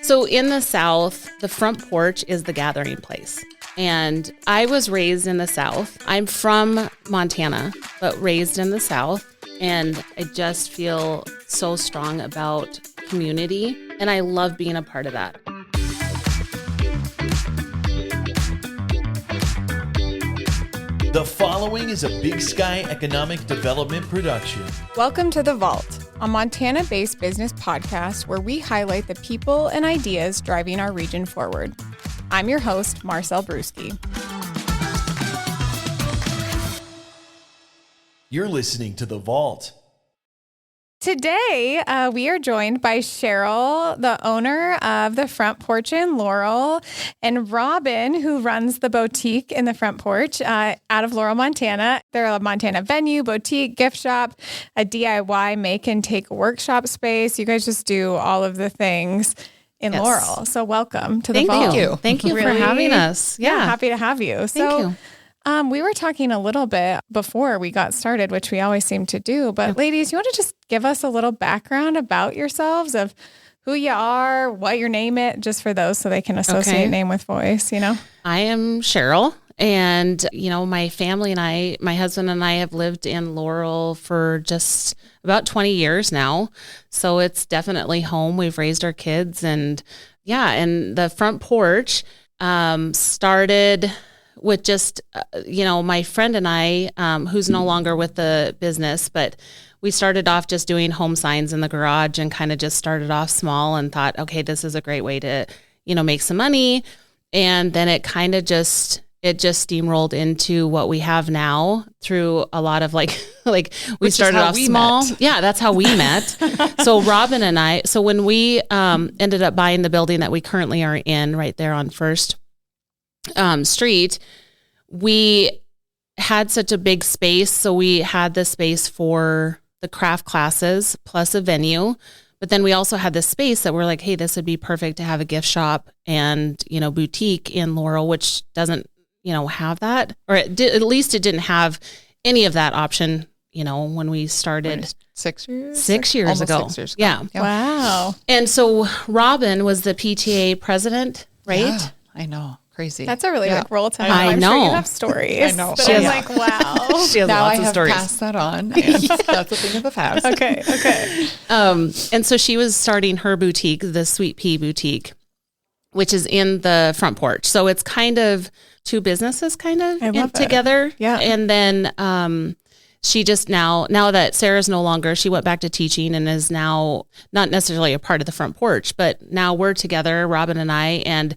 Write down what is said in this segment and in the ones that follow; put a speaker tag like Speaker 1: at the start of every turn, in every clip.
Speaker 1: So in the South, the front porch is the gathering place. And I was raised in the South. I'm from Montana, but raised in the South. And I just feel so strong about community. And I love being a part of that.
Speaker 2: The following is a Big Sky Economic Development production.
Speaker 3: Welcome to The Vault, a Montana-based business podcast where we highlight the people and ideas driving our region forward. I'm your host, Marcel Bruschi.
Speaker 2: You're listening to The Vault.
Speaker 3: Today, we are joined by Cheryl, the owner of the Front Porch in Laurel, and Robin, who runs the boutique in the Front Porch out of Laurel, Montana. They're a Montana venue, boutique, gift shop, a DIY make and take workshop space. You guys just do all of the things in Laurel. So welcome to the Vault.
Speaker 1: Thank you for having us.
Speaker 3: Yeah, happy to have you.
Speaker 1: Thank you.
Speaker 3: We were talking a little bit before we got started, which we always seem to do. But ladies, you want to just give us a little background about yourselves, of who you are, what your name is, just for those so they can associate name with voice, you know?
Speaker 1: I am Cheryl. And, my family and my husband and I have lived in Laurel for just about 20 years now. So it's definitely home. We've raised our kids and the Front Porch started with just, my friend and I, who's no longer with the business, but we started off just doing home signs in the garage and kind of just started off small and thought, okay, this is a great way to, make some money. And then it kind of just steamrolled into what we have now through a lot of we started off small. Yeah, that's how we met. So Robin and I, when we ended up buying the building that we currently are in right there on First Street, we had such a big space. So we had the space for the craft classes plus a venue. But then we also had this space that we're like, hey, this would be perfect to have a gift shop and, boutique in Laurel, which doesn't, have that, or at least it didn't have any of that option, when we started
Speaker 4: 6 years?
Speaker 1: 6 years ago.
Speaker 4: 6 years ago.
Speaker 1: Yeah.
Speaker 3: Wow.
Speaker 1: And so Robin was the PTA president, right?
Speaker 4: Yeah, I know. Crazy.
Speaker 3: That's a really big role to have.
Speaker 1: I know.
Speaker 3: I'm sure you have stories.
Speaker 4: I know.
Speaker 3: But I'm like, wow.
Speaker 1: She has
Speaker 4: now
Speaker 1: lots
Speaker 4: I
Speaker 1: of
Speaker 4: have
Speaker 1: stories.
Speaker 4: passed that on. And that's a thing of the past.
Speaker 3: Okay.
Speaker 1: And so she was starting her boutique, the Sweet Pea Boutique, which is in the Front Porch. So it's kind of two businesses together.
Speaker 3: Yeah.
Speaker 1: And then she just now that Sarah's no longer, she went back to teaching and is now not necessarily a part of the Front Porch, but now we're together, Robin and I, and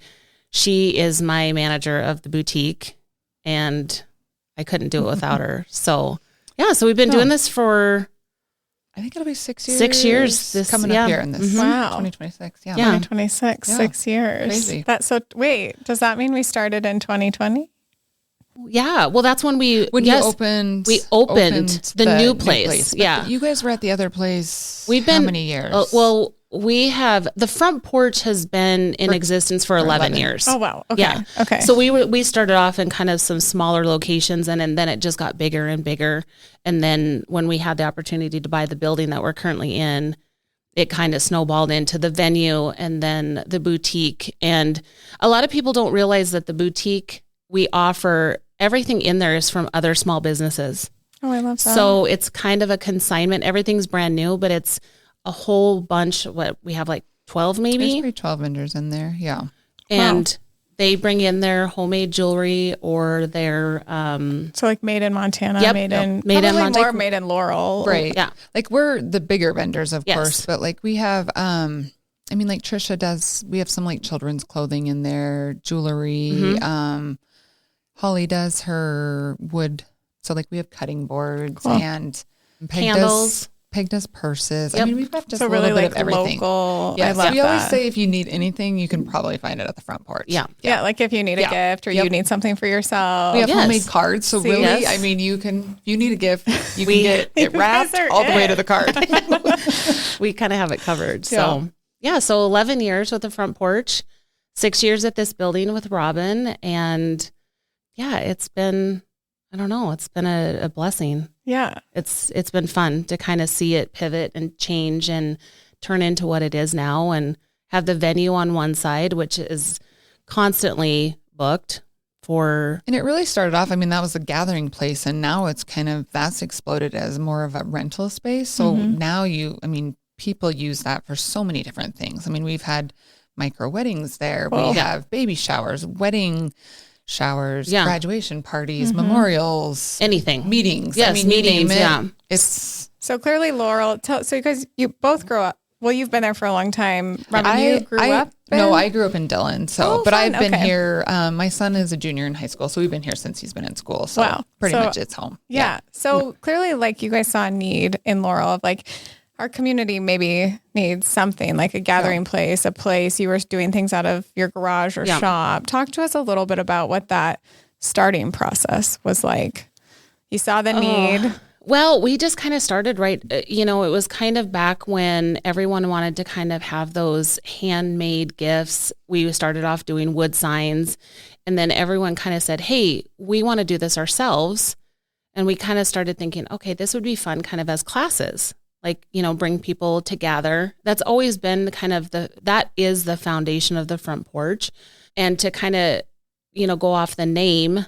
Speaker 1: she is my manager of the boutique, and I couldn't do it without her. So, so we've been doing this for,
Speaker 4: I think it'll be 6 years.
Speaker 1: 6 years. This
Speaker 4: coming up here in this 2026. Yeah.
Speaker 3: 2026, 6 years.
Speaker 4: Crazy.
Speaker 3: Wait, does that mean we started in 2020?
Speaker 1: Yeah. Well, that's when we opened the new place. Yeah.
Speaker 4: But you guys were at the other place.
Speaker 1: We've been
Speaker 4: how many years?
Speaker 1: We have, the Front Porch has been in existence for 11 years.
Speaker 3: Oh, wow. Okay.
Speaker 1: Yeah.
Speaker 3: Okay.
Speaker 1: So we started off in kind of some smaller locations and then it just got bigger and bigger. And then when we had the opportunity to buy the building that we're currently in, it kind of snowballed into the venue and then the boutique. And a lot of people don't realize that the boutique, we offer everything in there is from other small businesses.
Speaker 3: Oh, I love that.
Speaker 1: So it's kind of a consignment. Everything's brand new, but it's a whole bunch. What we have, like 12 maybe.
Speaker 4: There's probably 12 vendors in there. Yeah.
Speaker 1: And they bring in their homemade jewelry or their
Speaker 3: so like made in Montana,
Speaker 1: made
Speaker 3: in
Speaker 1: Montana,
Speaker 3: more made in Laurel.
Speaker 4: Right.
Speaker 1: Yeah.
Speaker 4: Like we're the bigger vendors, of course, but like we have like Trisha does, we have some like children's clothing in there, jewelry.
Speaker 1: Mm-hmm.
Speaker 4: Holly does her wood. So like we have cutting boards and
Speaker 1: candles.
Speaker 4: Peg does purses.
Speaker 1: Yep.
Speaker 4: I mean, we've got just
Speaker 3: So
Speaker 4: a little
Speaker 3: really
Speaker 4: bit of everything.
Speaker 3: Local.
Speaker 4: Yes.
Speaker 3: I love
Speaker 4: we always
Speaker 3: that.
Speaker 4: say if you need anything, you can probably find it at the Front Porch.
Speaker 3: Yeah. Like if you need a gift or you need something for yourself.
Speaker 4: We have homemade cards. So really, I mean, if you need a gift, you can get it wrapped all the way to the card.
Speaker 1: We kind of have it covered. So, so 11 years with the Front Porch, 6 years at this building with Robin. And it's been, I don't know, it's been a blessing.
Speaker 3: Yeah.
Speaker 1: It's been fun to kind of see it pivot and change and turn into what it is now. And have the venue on one side, which is constantly booked for.
Speaker 4: And it really started off, I mean, that was a gathering place, and now it's that's exploded as more of a rental space. So now people use that for so many different things. I mean, we've had micro weddings there. We have baby showers, wedding showers, graduation parties, memorials,
Speaker 1: anything,
Speaker 4: meetings.
Speaker 1: Yes,
Speaker 4: I mean,
Speaker 1: meetings.
Speaker 4: It's
Speaker 3: so clearly, Laurel. So you guys, you both grew up. Well, you've been there for a long time. Robin, you grew up?
Speaker 4: No, I grew up in Dillon. So, but
Speaker 3: fun.
Speaker 4: I've been here. My son is a junior in high school, so we've been here since he's been in school. So pretty much it's home.
Speaker 3: Yeah. So clearly, like you guys saw a need in Laurel of like our community maybe needs something like a gathering place, a place you were doing things out of your garage or shop. Talk to us a little bit about what that starting process was like. You saw the need.
Speaker 1: Well, we just kind of started it was kind of back when everyone wanted to kind of have those handmade gifts. We started off doing wood signs, and then everyone kind of said, hey, we want to do this ourselves. And we kind of started thinking, okay, this would be fun kind of as classes, like, bring people together. That's always been kind of that is the foundation of the Front Porch. And to kind of, go off the name,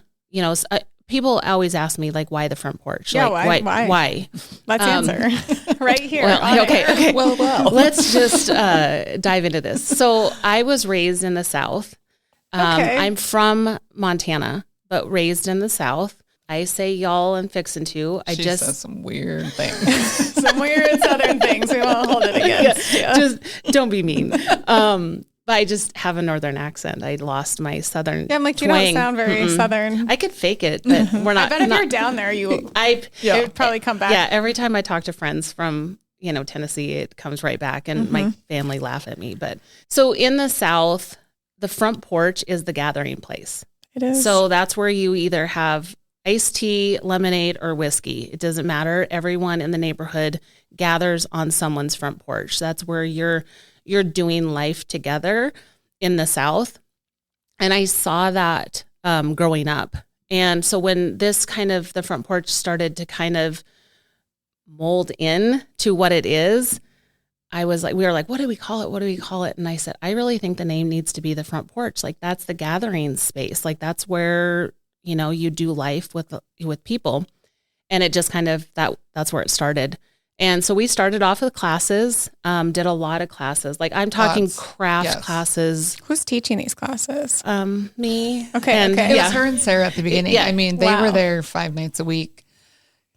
Speaker 1: people always ask me, like, why the Front Porch?
Speaker 3: Yeah,
Speaker 1: like,
Speaker 3: why? Let's answer right here.
Speaker 1: Well, okay.
Speaker 4: Well.
Speaker 1: Let's just dive into this. So I was raised in the South. I'm from Montana, but raised in the South. I say y'all and fixin' to.
Speaker 4: She says some weird things.
Speaker 3: Some weird Southern things. We won't hold it against you.
Speaker 1: Just don't be mean. But I just have a Northern accent. I lost my Southern
Speaker 3: I'm like, you
Speaker 1: twang.
Speaker 3: don't sound very Southern.
Speaker 1: I could fake it, but we're not.
Speaker 3: I bet if you're down there, it would probably come back.
Speaker 1: Yeah, every time I talk to friends from, Tennessee, it comes right back, and my family laugh at me. But so in the South, the Front Porch is the gathering place.
Speaker 3: It is.
Speaker 1: So that's where you either have iced tea, lemonade, or whiskey. It doesn't matter. Everyone in the neighborhood gathers on someone's front porch. That's where you're doing life together in the South. And I saw that growing up. And so when this kind of, the Front Porch started to kind of mold in to what it is, we were like, what do we call it? What do we call it? And I said, I really think the name needs to be the Front Porch. Like, that's the gathering space. Like, that's where, you do life with people. And it just kind of, that's where it started. And so we started off with classes, did a lot of classes. Like, I'm talking craft classes.
Speaker 3: Who's teaching these classes?
Speaker 1: Me.
Speaker 3: Okay.
Speaker 4: It was her and Sarah at the beginning.
Speaker 1: Yeah.
Speaker 4: I mean, they were there 5 nights a week.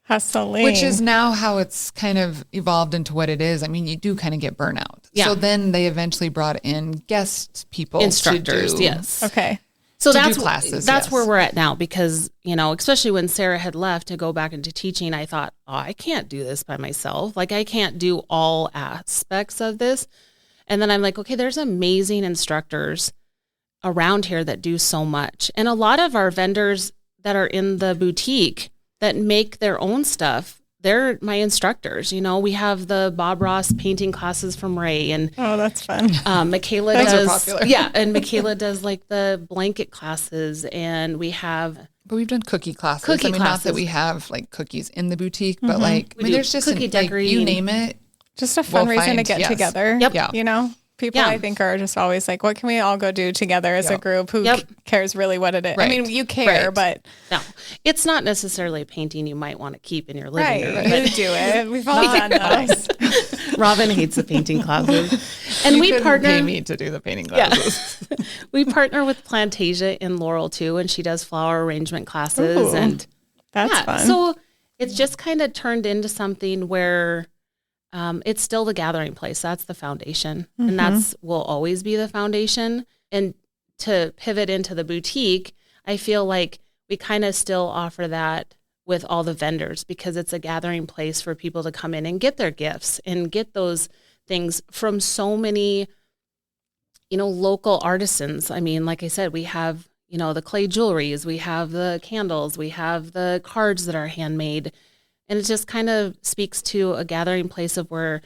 Speaker 3: Hustling.
Speaker 4: Which is now how it's kind of evolved into what it is. I mean, you do kind of get burnout.
Speaker 1: Yeah.
Speaker 4: So then they eventually brought in guest people.
Speaker 1: Instructors,
Speaker 4: to do,
Speaker 1: yes.
Speaker 3: Okay.
Speaker 1: So
Speaker 4: that's classes.
Speaker 1: That's where we're at now, because, especially when Sarah had left to go back into teaching, I thought, I can't do this by myself. Like, I can't do all aspects of this. And then I'm like, okay, there's amazing instructors around here that do so much. And a lot of our vendors that are in the boutique that make their own stuff, they're my instructors. We have the Bob Ross painting classes from Ray, and
Speaker 3: that's fun.
Speaker 1: Michaela
Speaker 4: Those
Speaker 1: does,
Speaker 4: are popular.
Speaker 1: yeah, and Michaela does like the blanket classes, and we have.
Speaker 4: But we've done cookie classes. Not that we have like cookies in the boutique, but like, there's just
Speaker 1: cookie decorating.
Speaker 4: You name it.
Speaker 3: Just a fun reason to get together.
Speaker 1: Yep.
Speaker 4: Yeah.
Speaker 3: People I think are just always like, what can we all go do together as a group? Who cares really what it is?
Speaker 4: Right.
Speaker 3: I mean, you care, but
Speaker 1: no, it's not necessarily a painting you might want to keep in your living room.
Speaker 3: You do it. We've all done those.
Speaker 1: Robin hates the painting classes, and
Speaker 4: you
Speaker 1: we partner.
Speaker 4: Pay me to do the painting classes.
Speaker 1: Yeah. We partner with Plantasia in Laurel too, and she does flower arrangement classes. And
Speaker 3: that's fun.
Speaker 1: So it's just kind of turned into something where. It's still the gathering place. That's the foundation. And that's will always be the foundation. And to pivot into the boutique, I feel like we kind of still offer that with all the vendors, because it's a gathering place for people to come in and get their gifts and get those things from so many, local artisans. I mean, like I said, we have, the clay jewelries, we have the candles, we have the cards that are handmade. And it just kind of speaks to a gathering place of where,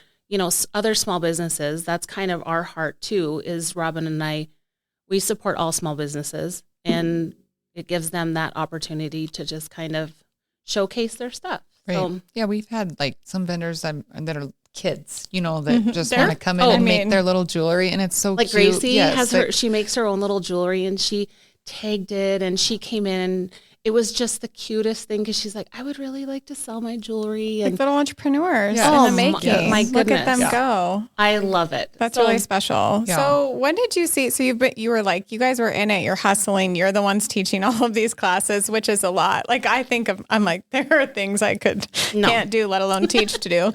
Speaker 1: other small businesses, that's kind of our heart too, is Robin and I, we support all small businesses, and it gives them that opportunity to just kind of showcase their stuff.
Speaker 4: Right.
Speaker 1: So,
Speaker 4: yeah, we've had like some vendors that are kids, that just
Speaker 3: They're-
Speaker 4: want to come in and
Speaker 3: I
Speaker 4: make
Speaker 3: mean-
Speaker 4: their little jewelry. And it's so
Speaker 1: Like
Speaker 4: cute.
Speaker 1: Gracie
Speaker 4: Yes,
Speaker 1: she makes her own little jewelry, and she tagged it, and she came in, and it was just the cutest thing because she's like, I would really like to sell my jewelry.
Speaker 3: Like
Speaker 1: And
Speaker 3: little entrepreneurs
Speaker 4: Yeah.
Speaker 3: in
Speaker 1: Oh,
Speaker 3: the
Speaker 1: my-
Speaker 3: making.
Speaker 1: my
Speaker 3: Look at them
Speaker 1: goodness.
Speaker 3: go.
Speaker 1: I love it.
Speaker 3: That's
Speaker 1: So-
Speaker 3: really special.
Speaker 4: Yeah.
Speaker 3: So when did you see? So you were like, you guys were in it. You're hustling. You're the ones teaching all of these classes, which is a lot. Like I'm like, there are things I can't do, let alone teach to do.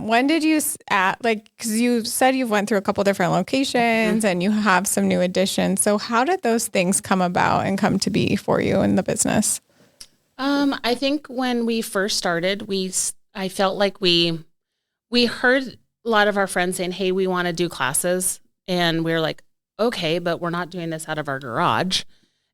Speaker 3: When did you because you said you've went through a couple different locations and you have some new additions. So how did those things come about and come to be for you in the business?
Speaker 1: I think when we first started, I felt like we heard a lot of our friends saying, hey, we want to do classes. And we were like, okay, but we're not doing this out of our garage.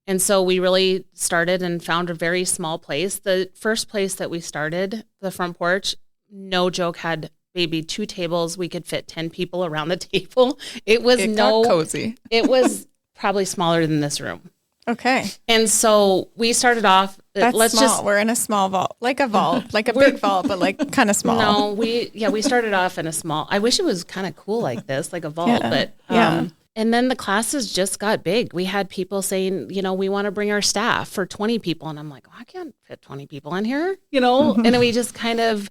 Speaker 1: And so we really started and found a very small place. The first place that we started, the Front Porch, no joke, had maybe 2 tables. We could fit 10 people around the table. It
Speaker 4: got cozy.
Speaker 1: It was probably smaller than this room.
Speaker 3: Okay.
Speaker 1: And so we started off,
Speaker 3: That's small. We're in a small vault, like a vault, like a big vault, but like kind of small.
Speaker 1: No, we started off in a small, I wish it was kind of cool like this, like a vault,
Speaker 3: Yeah.
Speaker 1: but,
Speaker 3: Yeah.
Speaker 1: And then the classes just got big. We had people saying, we want to bring our staff for 20 people. And I'm like, I can't fit 20 people in here, and then we just kind of,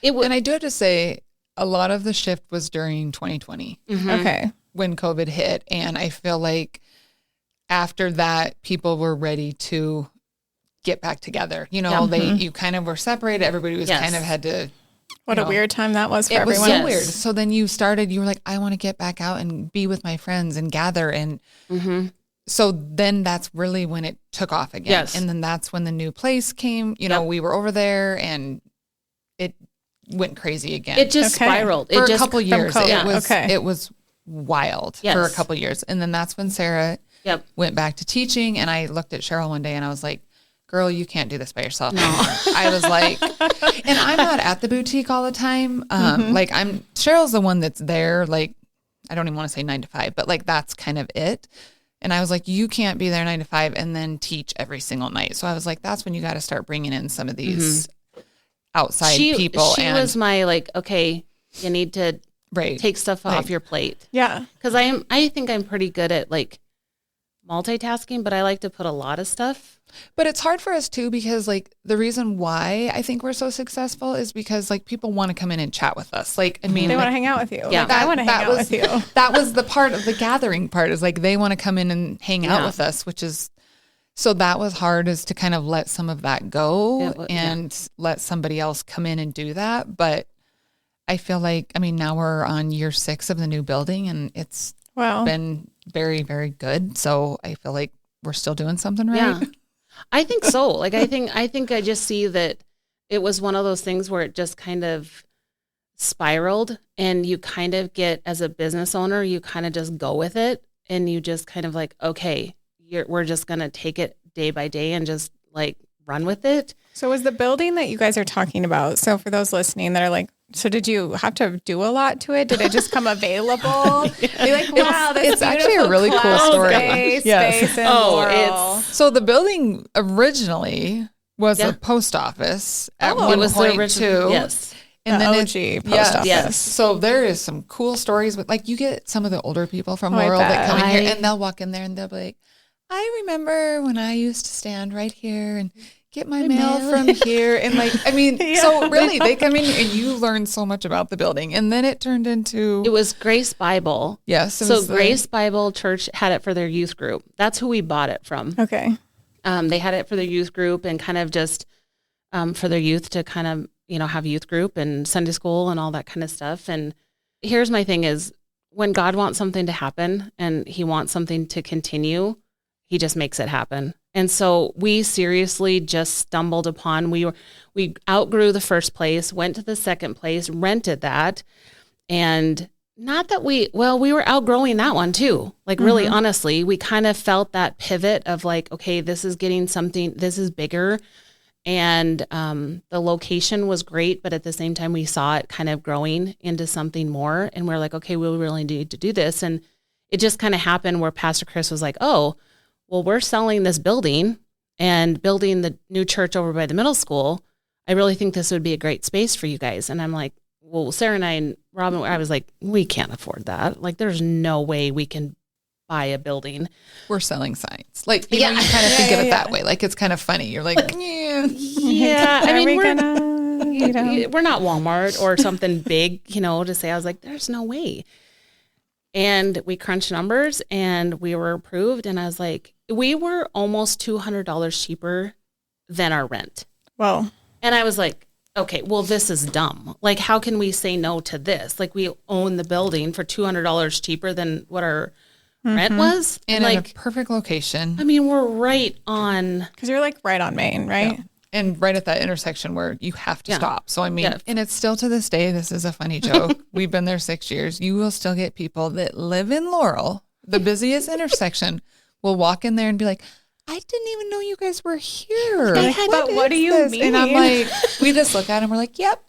Speaker 4: And I do have to say, a lot of the shift was during 2020
Speaker 3: Okay.
Speaker 4: when COVID hit. And I feel like after that, people were ready to get back together. You kind of were separated. Everybody was
Speaker 1: Yes.
Speaker 4: kind of had to.
Speaker 3: What a weird time that was for
Speaker 4: It was
Speaker 3: everyone.
Speaker 4: so weird. So then you were like, I want to get back out and be with my friends and gather. And so then that's really when it took off again.
Speaker 1: Yes.
Speaker 4: And then that's when the new place came. We were over there and it went crazy again.
Speaker 1: it just
Speaker 3: Okay.
Speaker 1: spiraled.
Speaker 4: For
Speaker 1: It just
Speaker 4: a couple years.
Speaker 3: COVID.
Speaker 4: It was wild
Speaker 1: Yes.
Speaker 4: for a couple years. And then that's when Sarah
Speaker 1: Yep.
Speaker 4: went back to teaching. And I looked at Cheryl one day and I was like, girl, you can't do this by yourself anymore. I was like, and I'm not at the boutique all the time. Like Cheryl's the one that's there. Like, I don't even want to say 9 to 5, but like, that's kind of it. And I was like, you can't be there 9 to 5 and then teach every single night. So I was like, that's when you got to start bringing in some of these outside people.
Speaker 1: She was my like, okay, you need to take stuff off your plate.
Speaker 3: Yeah.
Speaker 1: Because I think I'm pretty good at like multitasking, but I like to put a lot of stuff.
Speaker 4: But it's hard for us too, because like the reason why I think we're so successful is because like people want to come in and chat with us. Like, I mean,
Speaker 3: They want to
Speaker 4: like,
Speaker 3: hang out with you.
Speaker 1: Yeah.
Speaker 3: Like, I want to hang out with you.
Speaker 4: that was the part of the gathering part, is like they want to come in and hang out with us, which is, so that was hard, is to kind of let some of that go and let somebody else come in and do that. But I feel like, I mean, now we're on year 6 of the new building and it's been very, very good. So I feel like we're still doing something right.
Speaker 1: Yeah. I think so. Like, I think I just see that it was one of those things where it just kind of spiraled, and you kind of get, as a business owner, you kind of just go with it, and you just kind of like, okay, we're just going to take it day by day and just like run with it.
Speaker 3: So was the building that you guys are talking about, so for those listening that are like, so did you have to do a lot to it? Did it just come available? Be like, wow,
Speaker 4: It's actually a really cool story.
Speaker 3: Space in Laurel.
Speaker 4: So the building originally was a post office at one
Speaker 1: It was
Speaker 4: point
Speaker 1: the original,
Speaker 4: too.
Speaker 1: yes.
Speaker 3: The
Speaker 4: And then
Speaker 3: OG post office.
Speaker 1: Yes.
Speaker 4: So there is some cool stories with, like, you get some of the older people from
Speaker 3: I
Speaker 4: Laurel that
Speaker 3: bet.
Speaker 4: come in here and they'll walk in there and they'll be like, I remember when I used to stand right here and get my mail from here. And like, I mean, so really they come in and you learn so much about the building. And then it turned into.
Speaker 1: It was Grace Bible.
Speaker 4: Yes.
Speaker 1: So Grace Bible Church had it for their youth group. That's who we bought it from.
Speaker 3: Okay.
Speaker 1: They had it for their youth group and kind of just for their youth to kind of, have youth group and Sunday school and all that kind of stuff. And here's my thing is, when God wants something to happen and he wants something to continue, he just makes it happen. And so we seriously just stumbled upon, we outgrew the first place, went to the second place, rented that. And not that we were outgrowing that one too. Like really, honestly, we kind of felt that pivot of like, okay, this is getting something, this is bigger. And the location was great, but at the same time, we saw it kind of growing into something more. And we're like, okay, we really need to do this. And it just kind of happened where Pastor Chris was like, oh, well, we're selling this building and building the new church over by the middle school. I really think this would be a great space for you guys. And I'm like, well, Sarah and I and Robin, I was like, we can't afford that. Like, there's no way we can buy a building.
Speaker 4: We're selling signs. Like, you know, you kind of think of it that way. Like, it's kind of funny. You're like,
Speaker 1: yeah. I mean, we're not Walmart or something big, you know, to say. I was like, there's no way. And we crunched numbers and we were approved. And I was like, we were almost $200 cheaper than our rent.
Speaker 3: Wow.
Speaker 1: And I was like, okay, well, this is dumb. Like, how can we say no to this? Like, we own the building for $200 cheaper than what our rent was.
Speaker 4: And
Speaker 1: like,
Speaker 4: in a perfect location.
Speaker 1: I mean, we're right on.
Speaker 3: Because you're like right on Main, right?
Speaker 4: Yeah. And right at that intersection where you have to stop. So, I mean, and it's still to this day, this is a funny joke. We've been there 6 years. You will still get people that live in Laurel, the busiest intersection, will walk in there and be like, I didn't even know you guys were here.
Speaker 3: Like, but what do you mean?
Speaker 4: And I'm like, we just look at them. We're like, yep,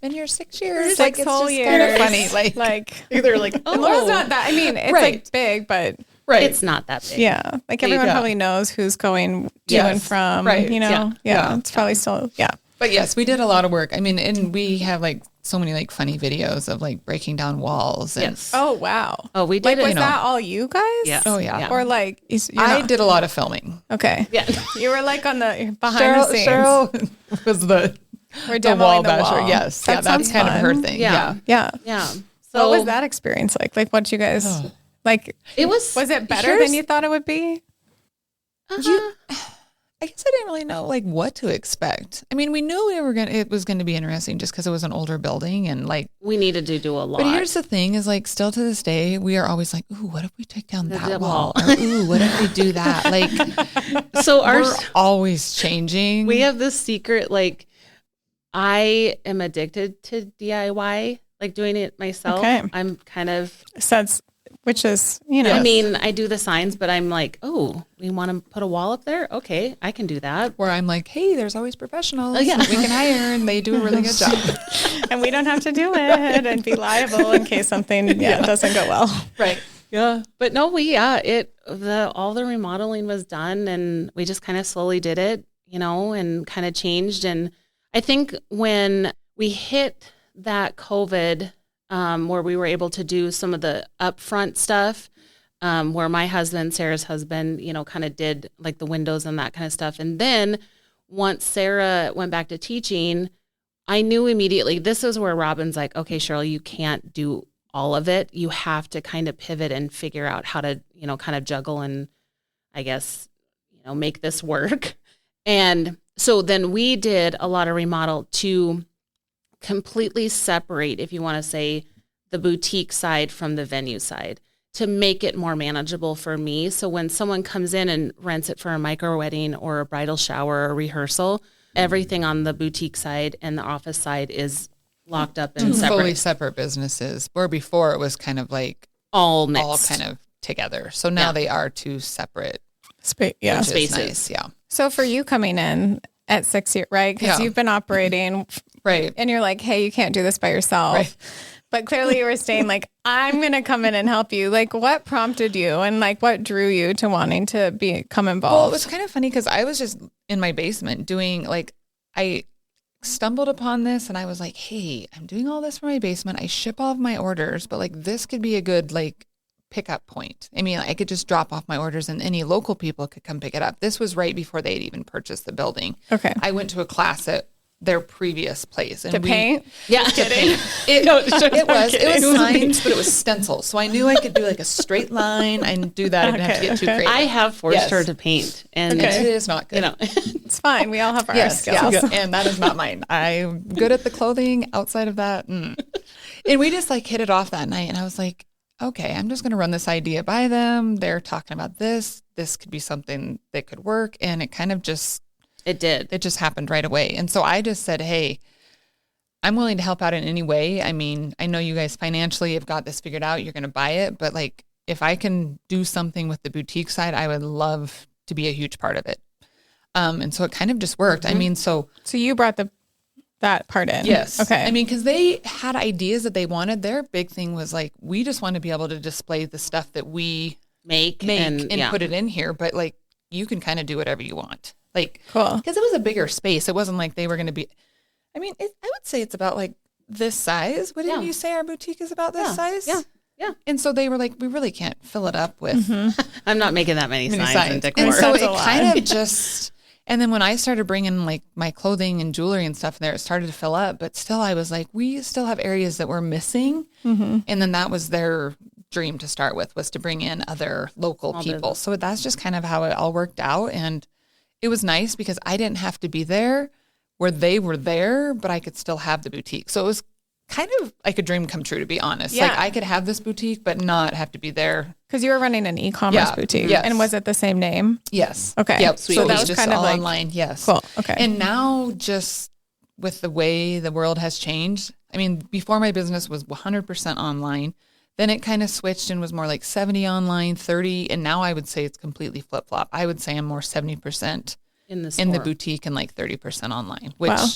Speaker 4: been here 6 years.
Speaker 3: Six
Speaker 4: it's
Speaker 3: whole
Speaker 4: just
Speaker 3: years.
Speaker 4: kind of funny.
Speaker 3: Like
Speaker 1: They're like, oh,
Speaker 3: Laurel's not that. I mean, it's like big, but
Speaker 1: it's not that big.
Speaker 3: yeah, like everyone probably knows who's going to and from. You know, it's probably still
Speaker 4: But yes, we did a lot of work. I mean, and we have like so many like funny videos of like breaking down walls. And,
Speaker 3: Oh wow.
Speaker 1: Oh, we did
Speaker 3: Like,
Speaker 1: it.
Speaker 3: was that all you guys?
Speaker 1: Yes.
Speaker 4: Oh yeah.
Speaker 3: Or like
Speaker 4: I did a lot of filming.
Speaker 3: Okay.
Speaker 1: Yeah.
Speaker 3: You were like on the behind the scenes.
Speaker 4: Cheryl was the
Speaker 3: We're
Speaker 4: the
Speaker 3: demoing
Speaker 4: wall
Speaker 3: the
Speaker 4: basher.
Speaker 3: wall.
Speaker 4: Yes.
Speaker 3: That
Speaker 4: Yeah, that's
Speaker 3: sounds
Speaker 4: kind of her
Speaker 3: fun.
Speaker 4: thing.
Speaker 1: Yeah.
Speaker 3: Yeah.
Speaker 1: Yeah. So
Speaker 3: What was that experience like? Like, what you guys like?
Speaker 1: It was.
Speaker 3: Was it better than you thought it would be?
Speaker 4: I guess I didn't really know like what to expect. I mean, we knew it was gonna be interesting just because it was an older building and like
Speaker 1: we needed to do a lot.
Speaker 4: But here's the thing: is like still to this day, we are always like, "Ooh, what if we take down that wall?" Or, "Ooh, what if we do that?" Like,
Speaker 1: so
Speaker 4: we're always changing.
Speaker 1: We have this secret. Like, I am addicted to DIY, like doing it myself.
Speaker 3: Okay.
Speaker 1: I'm kind of
Speaker 3: Which is, you know,
Speaker 1: I mean, I do the signs, but I'm like, oh, we want to put a wall up there? Okay, I can do that.
Speaker 4: Where I'm like, hey, there's always professionals
Speaker 1: yeah.
Speaker 4: that we can hire, and they do a really good job.
Speaker 3: and we don't have to do it and be liable in case something doesn't go well.
Speaker 1: Right. Yeah. But no, all the remodeling was done, and we just kind of slowly did it, you know, and kind of changed. And I think when we hit that COVID, where we were able to do some of the upfront stuff, where my husband, Sarah's husband, you know, kind of did like the windows and that kind of stuff. And then once Sarah went back to teaching, I knew immediately, this is where Robin's like, okay, Cheryl, you can't do all of it. You have to kind of pivot and figure out how to, you know, kind of juggle and I guess, you know, make this work. And so then we did a lot of remodel to completely separate, if you want to say, the boutique side from the venue side to make it more manageable for me. So when someone comes in and rents it for a micro wedding or a bridal shower or rehearsal, everything on the boutique side and the office side is locked up and separate.
Speaker 4: Fully separate businesses. Where before it was kind of like
Speaker 1: all mixed.
Speaker 4: All kind of together. So now they are two separate
Speaker 1: spaces.
Speaker 4: Nice. Yeah.
Speaker 3: So for you coming in at 6 years, right? Because you've been operating.
Speaker 4: Right.
Speaker 3: And you're like, hey, you can't do this by yourself.
Speaker 4: Right.
Speaker 3: But clearly you were saying like, I'm going to come in and help you. Like what prompted you and like what drew you to wanting to become involved?
Speaker 4: Well, it was kind of funny because I was just in my basement doing like, I stumbled upon this and I was like, hey, I'm doing all this for my basement. I ship all of my orders, but like this could be a good like pickup point. I mean, I could just drop off my orders and any local people could come pick it up. This was right before they'd even purchased the building.
Speaker 3: Okay.
Speaker 4: I went to a class at their previous place. And
Speaker 3: paint?
Speaker 1: Yeah.
Speaker 4: To paint. It was signs, but it was stencils. So I knew I could do like a straight line and do that. I didn't have to get too crazy.
Speaker 1: I have forced her to paint. And
Speaker 4: it is not good.
Speaker 1: You know.
Speaker 3: It's fine. We all have our skills.
Speaker 4: Yeah. And that is not mine. I'm good at the clothing outside of that. And we just like hit it off that night. And I was like, okay, I'm just going to run this idea by them. They're talking about this. This could be something that could work. And it kind of just...
Speaker 1: It did.
Speaker 4: It just happened right away. And so I just said, hey, I'm willing to help out in any way. I mean, I know you guys financially have got this figured out. You're going to buy it. But like, if I can do something with the boutique side, I would love to be a huge part of it. And so it kind of just worked.
Speaker 3: Mm-hmm.
Speaker 4: I mean, so
Speaker 3: you brought that part in.
Speaker 4: Yes.
Speaker 3: Okay.
Speaker 4: I mean, because they had ideas that they wanted. Their big thing was like, we just want to be able to display the stuff that we make and put it in here. But like, you can kind of do whatever you want. Like,
Speaker 3: cool.
Speaker 4: Because it was a bigger space. It wasn't like they were going to be, I mean, I would say it's about like this size. Wouldn't you say our boutique is about this size?
Speaker 1: Yeah. Yeah.
Speaker 4: And so they were like, we really can't fill it up with.
Speaker 1: I'm not making that many signs and decor.
Speaker 4: And so
Speaker 3: That's
Speaker 4: it
Speaker 3: a lot.
Speaker 4: kind of just, and then when I started bringing like my clothing and jewelry and stuff in there, it started to fill up. But still, I was like, we still have areas that we're missing. And then that was their dream to start with, was to bring in other local people. So that's just kind of how it all worked out. And it was nice because I didn't have to be there where they were there, but I could still have the boutique. So it was kind of like a dream come true, to be honest.
Speaker 3: Yeah.
Speaker 4: Like I could have this boutique, but not have to be there.
Speaker 3: Because you were running an e-commerce boutique.
Speaker 4: Yes.
Speaker 3: And was it the same name?
Speaker 4: Yes.
Speaker 3: Okay.
Speaker 4: Yep.
Speaker 3: So
Speaker 4: So
Speaker 3: that
Speaker 4: was
Speaker 3: was
Speaker 4: just
Speaker 3: kind of
Speaker 4: all
Speaker 3: like-
Speaker 4: online. Yes.
Speaker 3: Cool. Okay.
Speaker 4: And now just with the way the world has changed, I mean, before my business was 100% online, then it kind of switched and was more like 70 online, 30. And now I would say it's completely flip flop. I would say I'm more 70%
Speaker 1: in the
Speaker 4: in the boutique and like 30% online, which
Speaker 3: Wow.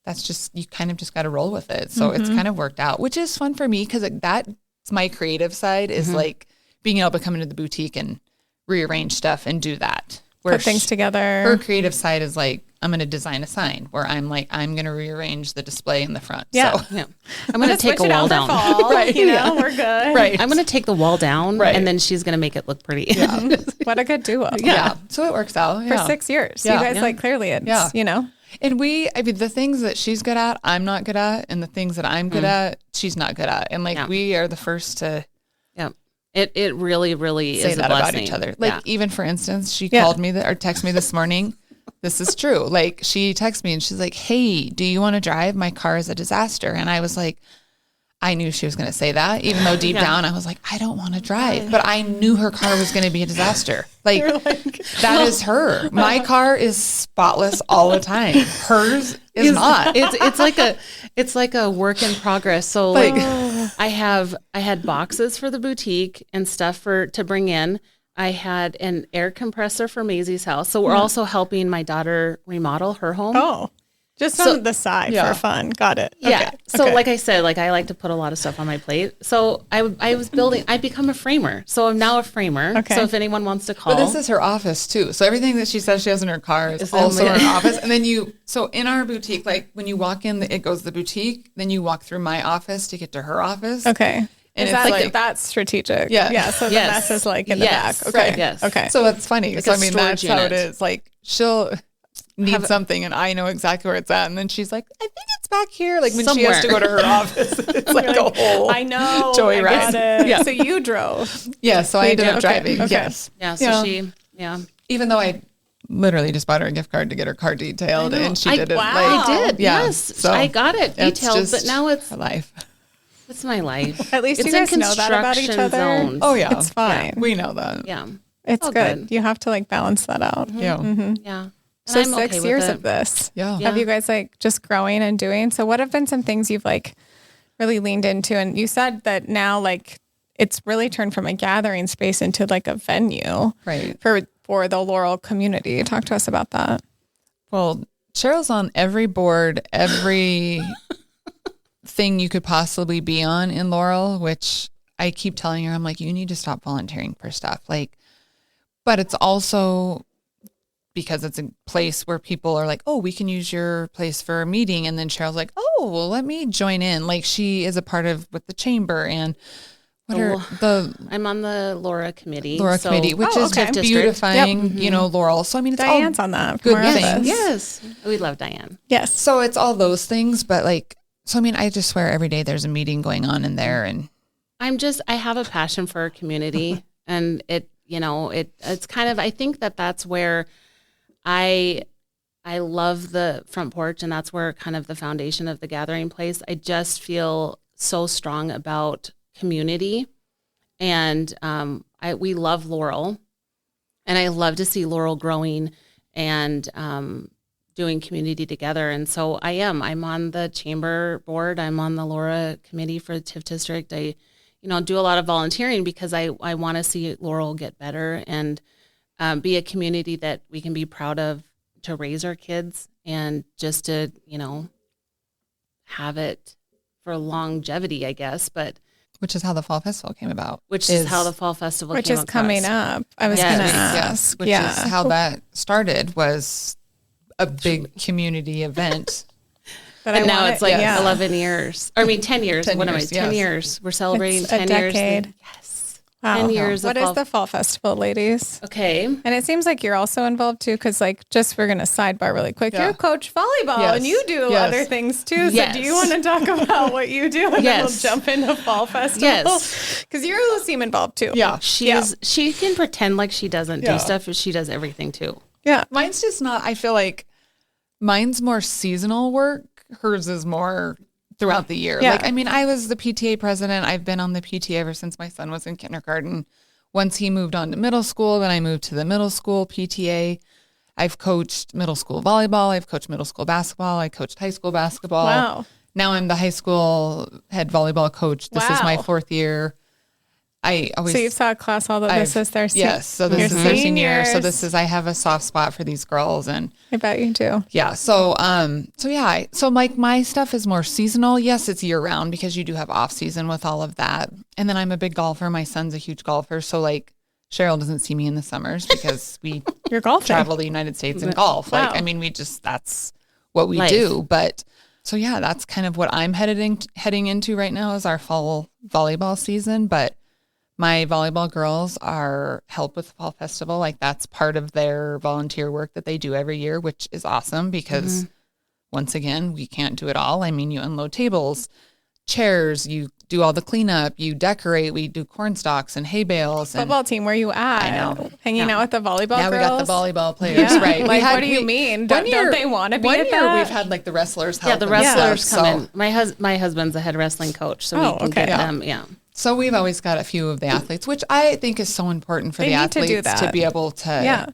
Speaker 4: that's just, you kind of just got to roll with it. So it's kind of worked out, which is fun for me because that's my creative side is like being able to come into the boutique and rearrange stuff and do that.
Speaker 3: Put things together.
Speaker 4: Her creative side is like, I'm going to design a sign where I'm like, I'm going to rearrange the display in the front.
Speaker 3: Yeah.
Speaker 4: So,
Speaker 1: Yeah. I'm going to take a
Speaker 3: Switch it
Speaker 1: wall
Speaker 3: out for
Speaker 1: down.
Speaker 3: fall,
Speaker 4: Right,
Speaker 3: You know,
Speaker 4: yeah.
Speaker 3: we're good.
Speaker 4: right.
Speaker 1: I'm going to take the wall down
Speaker 4: Right.
Speaker 1: and then she's going to make it look pretty.
Speaker 4: yeah.
Speaker 3: What a good duo.
Speaker 4: yeah. So it works out.
Speaker 3: For
Speaker 4: Yeah.
Speaker 3: 6 years.
Speaker 4: Yeah.
Speaker 3: You guys
Speaker 4: Yeah.
Speaker 3: like clearly it's,
Speaker 4: Yeah.
Speaker 3: you know.
Speaker 4: And I mean, the things that she's good at, I'm not good at. And the things that I'm good at, she's not good at. And like,
Speaker 1: Yeah.
Speaker 4: we are the first to
Speaker 1: Yeah. It really, really
Speaker 4: say
Speaker 1: is a
Speaker 4: that
Speaker 1: blessing.
Speaker 4: about each other. Like
Speaker 1: Yeah.
Speaker 4: even for instance, she
Speaker 3: Yeah.
Speaker 4: called me or texted me this morning. This is true. Like she texted me and she's like, "Hey, do you want to drive? My car is a disaster." And I was like, I knew she was going to say that, even though deep down I was like, I don't want to drive, but I knew her car was going to be a disaster. Like that is her. My car is spotless all the time. Hers is not.
Speaker 1: It's like a work in progress. So like I had boxes for the boutique and stuff to bring in. I had an air compressor for Maisie's house. So we're also helping my daughter remodel her home.
Speaker 3: Oh, just on the side
Speaker 4: yeah.
Speaker 3: for fun. Got it.
Speaker 1: Yeah.
Speaker 3: Okay.
Speaker 1: So
Speaker 3: Okay.
Speaker 1: like I said, like I like to put a lot of stuff on my plate. So I was building, I become a framer. So I'm now a framer.
Speaker 3: Okay.
Speaker 1: So if anyone wants to call.
Speaker 4: But this is her office too. So everything that she says she has in her car is also in her office. And then so in our boutique, like when you walk in, it goes to the boutique, then you walk through my office to get to her office.
Speaker 3: Okay.
Speaker 4: And
Speaker 3: Is
Speaker 4: it's
Speaker 3: that
Speaker 4: like-
Speaker 3: that's strategic?
Speaker 4: Yeah.
Speaker 3: Yeah. So the
Speaker 1: Yes.
Speaker 3: mess is like in the
Speaker 1: Yes.
Speaker 3: back. Okay.
Speaker 1: Right. Yes.
Speaker 3: Okay.
Speaker 4: So it's funny.
Speaker 1: Like
Speaker 4: so
Speaker 1: a
Speaker 4: I mean,
Speaker 1: storage
Speaker 4: that's how it
Speaker 1: unit.
Speaker 4: is. Like she'll need something and I know exactly where it's at. And then she's like, I think it's back here. Like when she has to go to her office, it's like a whole
Speaker 3: I know.
Speaker 4: joy
Speaker 3: I
Speaker 4: ride.
Speaker 3: got it.
Speaker 4: Yeah.
Speaker 3: So you drove.
Speaker 4: Yeah. So I ended
Speaker 3: did.
Speaker 4: up
Speaker 3: Okay.
Speaker 4: driving.
Speaker 3: Okay.
Speaker 4: Yes.
Speaker 1: Yeah. So
Speaker 4: Yeah. Even though I literally just bought her a gift card to get her car detailed and she did it.
Speaker 3: wow.
Speaker 4: Like,
Speaker 1: I did.
Speaker 4: Yeah.
Speaker 1: Yes.
Speaker 4: So
Speaker 1: I got it
Speaker 4: it's
Speaker 1: detailed,
Speaker 4: just
Speaker 1: but now it's
Speaker 4: her life.
Speaker 1: my life.
Speaker 3: At least
Speaker 1: It's
Speaker 3: you guys
Speaker 1: in
Speaker 3: know that about each
Speaker 1: construction
Speaker 3: other.
Speaker 1: zones.
Speaker 4: Oh yeah.
Speaker 3: It's fine.
Speaker 4: We know that.
Speaker 1: Yeah.
Speaker 3: It's
Speaker 1: all
Speaker 3: good.
Speaker 1: good.
Speaker 3: You have to like balance that out.
Speaker 4: Yeah.
Speaker 1: Yeah. And
Speaker 3: So
Speaker 1: I'm
Speaker 3: 6
Speaker 1: okay with
Speaker 3: years
Speaker 1: it.
Speaker 3: of this.
Speaker 4: Yeah.
Speaker 3: Have you guys like just growing and doing? So what have been some things you've like really leaned into? And you said that now like it's really turned from a gathering space into like a venue
Speaker 4: Right.
Speaker 3: for the Laurel community. Talk to us about that.
Speaker 4: Well, Cheryl's on every board, every thing you could possibly be on in Laurel, which I keep telling her, I'm like, you need to stop volunteering for stuff. Like, but it's also because it's a place where people are like, oh, we can use your place for a meeting. And then Cheryl's like, oh, well, let me join in. Like she is a part of with the chamber and
Speaker 1: I'm on the Laura committee.
Speaker 4: Laura committee, which is
Speaker 3: okay.
Speaker 4: beautifying, you know, Laurel. So I mean, it's
Speaker 3: Diane's
Speaker 4: all
Speaker 3: on that.
Speaker 4: good
Speaker 3: from our
Speaker 4: things.
Speaker 3: office.
Speaker 1: Yes. We love Diane.
Speaker 3: Yes.
Speaker 4: So it's all those things, but like, so I mean, I just swear every day there's a meeting going on in there, and
Speaker 1: I have a passion for our community and it's kind of, I think that's where I love the Front Porch, and that's where kind of the foundation of the gathering place. I just feel so strong about community, and we love Laurel, and I love to see Laurel growing and doing community together. And so I'm on the chamber board. I'm on the Laura committee for the TIF district. I do a lot of volunteering because I want to see Laurel get better and be a community that we can be proud of to raise our kids and just to, have it for longevity, I guess. But
Speaker 4: which is how the fall festival came about.
Speaker 1: which is how the fall festival
Speaker 3: Which
Speaker 1: came
Speaker 3: is coming
Speaker 1: across.
Speaker 3: up. I was
Speaker 1: Yes.
Speaker 3: going to
Speaker 1: Yes,
Speaker 3: ask.
Speaker 4: Which is how that started, was a big community event.
Speaker 3: But I
Speaker 1: And now
Speaker 3: want
Speaker 1: it's like
Speaker 3: yeah.
Speaker 1: 11 years. Or, I mean, 10 years.
Speaker 4: 10
Speaker 1: what
Speaker 4: years,
Speaker 1: am I? 10
Speaker 4: yes.
Speaker 1: years. We're celebrating
Speaker 3: It's a
Speaker 1: 10 years.
Speaker 3: decade.
Speaker 1: Yes.
Speaker 3: Wow.
Speaker 1: 10 years
Speaker 3: What
Speaker 1: of
Speaker 3: is the fall festival, ladies?
Speaker 1: Okay.
Speaker 3: And it seems like you're also involved too, because like just we're gonna sidebar really quick.
Speaker 4: Yeah.
Speaker 3: You're coach volleyball
Speaker 4: Yes.
Speaker 3: and you do
Speaker 4: Yes.
Speaker 3: other things too. So
Speaker 1: Yes.
Speaker 3: do you want to talk about what you do? And then we'll
Speaker 1: Yes.
Speaker 3: jump into fall festival.
Speaker 1: Yes.
Speaker 3: Because you seem involved too.
Speaker 4: Yeah.
Speaker 1: She can pretend like she doesn't
Speaker 4: Yeah.
Speaker 1: do stuff, but she does everything too.
Speaker 3: Yeah.
Speaker 4: Mine's just not, I feel like mine's more seasonal work. Hers is more throughout the year.
Speaker 3: Yeah.
Speaker 4: Like, I mean, I was the PTA president. I've been on the PTA ever since my son was in kindergarten. Once he moved on to middle school, then I moved to the middle school PTA. I've coached middle school volleyball. I've coached middle school basketball. I coached high school basketball.
Speaker 3: Wow.
Speaker 4: Now I'm the high school head volleyball coach. This is my
Speaker 3: Wow.
Speaker 4: 4th year. I always
Speaker 3: So you've taught class all this is their
Speaker 4: yes. So this
Speaker 3: your
Speaker 4: is their senior. So
Speaker 3: seniors.
Speaker 4: this is I have a soft spot for these girls, and
Speaker 3: I bet you do.
Speaker 4: yeah. So so like my stuff is more seasonal. Yes, it's year round because you do have off season with all of that. And then I'm a big golfer. My son's a huge golfer. So like Cheryl doesn't see me in the summers because we
Speaker 3: You're golfing.
Speaker 4: travel the United States and golf.
Speaker 3: Wow.
Speaker 4: Like, I mean, that's what we
Speaker 1: Life.
Speaker 4: do. But so yeah, that's kind of what I'm heading into right now is our fall volleyball season. But my volleyball girls are help with the fall festival. Like that's part of their volunteer work that they do every year, which is awesome because once again, we can't do it all. I mean, you unload tables, chairs, you do all the cleanup, you decorate, we do corn stalks and hay bales. And
Speaker 3: Football team, where you at?
Speaker 4: I know.
Speaker 3: Hanging out with the volleyball
Speaker 4: now
Speaker 3: girls?
Speaker 4: we got the volleyball players,
Speaker 3: Yeah.
Speaker 4: right?
Speaker 3: Like, what do you mean? Don't they want to be
Speaker 4: One
Speaker 3: at
Speaker 4: year
Speaker 3: that?
Speaker 4: we've had like the wrestlers help.
Speaker 1: Yeah, the
Speaker 4: and
Speaker 1: wrestlers
Speaker 4: stuff,
Speaker 1: come
Speaker 4: so-
Speaker 1: in. My husband's a head wrestling coach, so
Speaker 3: Oh,
Speaker 1: we can
Speaker 3: okay.
Speaker 1: get them. Yeah.
Speaker 4: So we've always got a few of the athletes, which I think is so important for
Speaker 3: They
Speaker 4: the
Speaker 3: need to
Speaker 4: athletes
Speaker 3: do that.
Speaker 4: to be able to
Speaker 3: Yeah.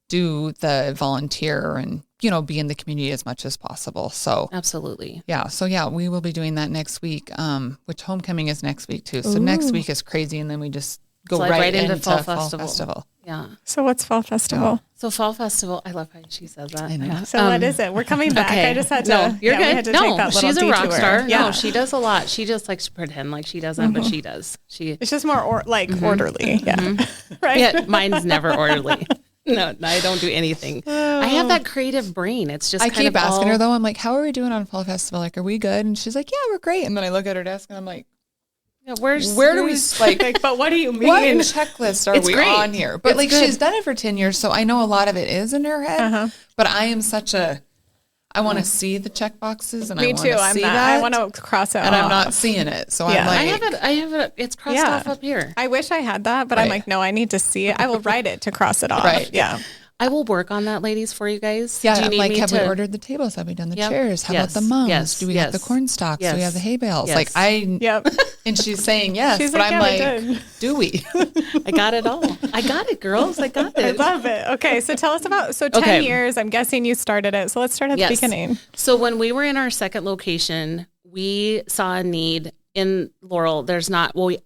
Speaker 4: do the volunteer and, be in the community as much as possible. So
Speaker 1: Absolutely.
Speaker 4: yeah. So yeah, we will be doing that next week, which homecoming is next week too. So next week is crazy. And then we just go
Speaker 1: Slide
Speaker 4: right,
Speaker 1: right into
Speaker 4: into
Speaker 1: fall
Speaker 4: fall
Speaker 1: festival.
Speaker 4: festival.
Speaker 1: Yeah.
Speaker 3: So what's fall festival?
Speaker 1: So fall festival, I love how she says that.
Speaker 4: I know.
Speaker 3: So what is it? We're coming back.
Speaker 1: Okay.
Speaker 3: I just had to.
Speaker 1: No, you're
Speaker 3: we
Speaker 1: good.
Speaker 3: had to
Speaker 1: No,
Speaker 3: take that little
Speaker 1: she's a rock
Speaker 3: detour.
Speaker 1: star.
Speaker 3: Yeah.
Speaker 1: No, she does a lot. She just likes to pretend like she doesn't, but she does.
Speaker 3: It's just more orderly. Yeah. Right.
Speaker 1: Yeah, mine's never orderly. No, I don't do anything. I have that creative brain. It's just
Speaker 4: I
Speaker 1: kind
Speaker 4: keep
Speaker 1: of
Speaker 4: asking her
Speaker 1: all-
Speaker 4: though, I'm like, how are we doing on fall festival? Like, are we good? And she's like, yeah, we're great. And then I look at her desk and I'm like,
Speaker 1: Yeah,
Speaker 4: where do we like,
Speaker 3: But what do you mean?
Speaker 4: what checklist are
Speaker 1: It's
Speaker 4: we
Speaker 1: great.
Speaker 4: on here? But
Speaker 1: It's
Speaker 4: like
Speaker 1: good.
Speaker 4: she's done it for 10 years, so I know a lot of it is in her head. But I am I want to see the check boxes and I
Speaker 3: Me
Speaker 4: want
Speaker 3: too.
Speaker 4: to
Speaker 3: I'm
Speaker 4: see
Speaker 3: not.
Speaker 4: that.
Speaker 3: I want to cross it
Speaker 4: and
Speaker 3: off.
Speaker 4: I'm not seeing it. So
Speaker 3: Yeah.
Speaker 4: I'm like,
Speaker 1: I have it. It's crossed
Speaker 3: Yeah.
Speaker 1: off up here.
Speaker 3: I wish I had that, but I'm
Speaker 4: Right.
Speaker 3: like, no, I need to see it. I will write it to cross it off.
Speaker 4: Right.
Speaker 3: Yeah.
Speaker 1: I will work on that, ladies, for you guys.
Speaker 4: yeah,
Speaker 1: Do you
Speaker 4: I'm
Speaker 1: need
Speaker 4: like,
Speaker 1: me
Speaker 4: have
Speaker 1: to?
Speaker 4: we ordered the tables? Have we done the
Speaker 1: Yep.
Speaker 4: chairs? How
Speaker 1: Yes.
Speaker 4: about the mums?
Speaker 1: Yes.
Speaker 4: Do we have the
Speaker 1: Yes.
Speaker 4: corn stalks? Do we have the hay bales?
Speaker 1: Yes.
Speaker 4: Like
Speaker 3: Yep.
Speaker 4: and she's saying yes,
Speaker 3: She's
Speaker 4: but
Speaker 3: like,
Speaker 4: I'm
Speaker 3: yeah, we
Speaker 4: like,
Speaker 3: did.
Speaker 4: do we?
Speaker 1: I got it all. I got it, girls. I got
Speaker 3: I
Speaker 1: it.
Speaker 3: love it. Okay. So tell us about, 10
Speaker 1: Okay.
Speaker 3: years. I'm guessing you started it. So let's start at the beginning.
Speaker 1: So when we were in our second location, we saw a need in Laurel.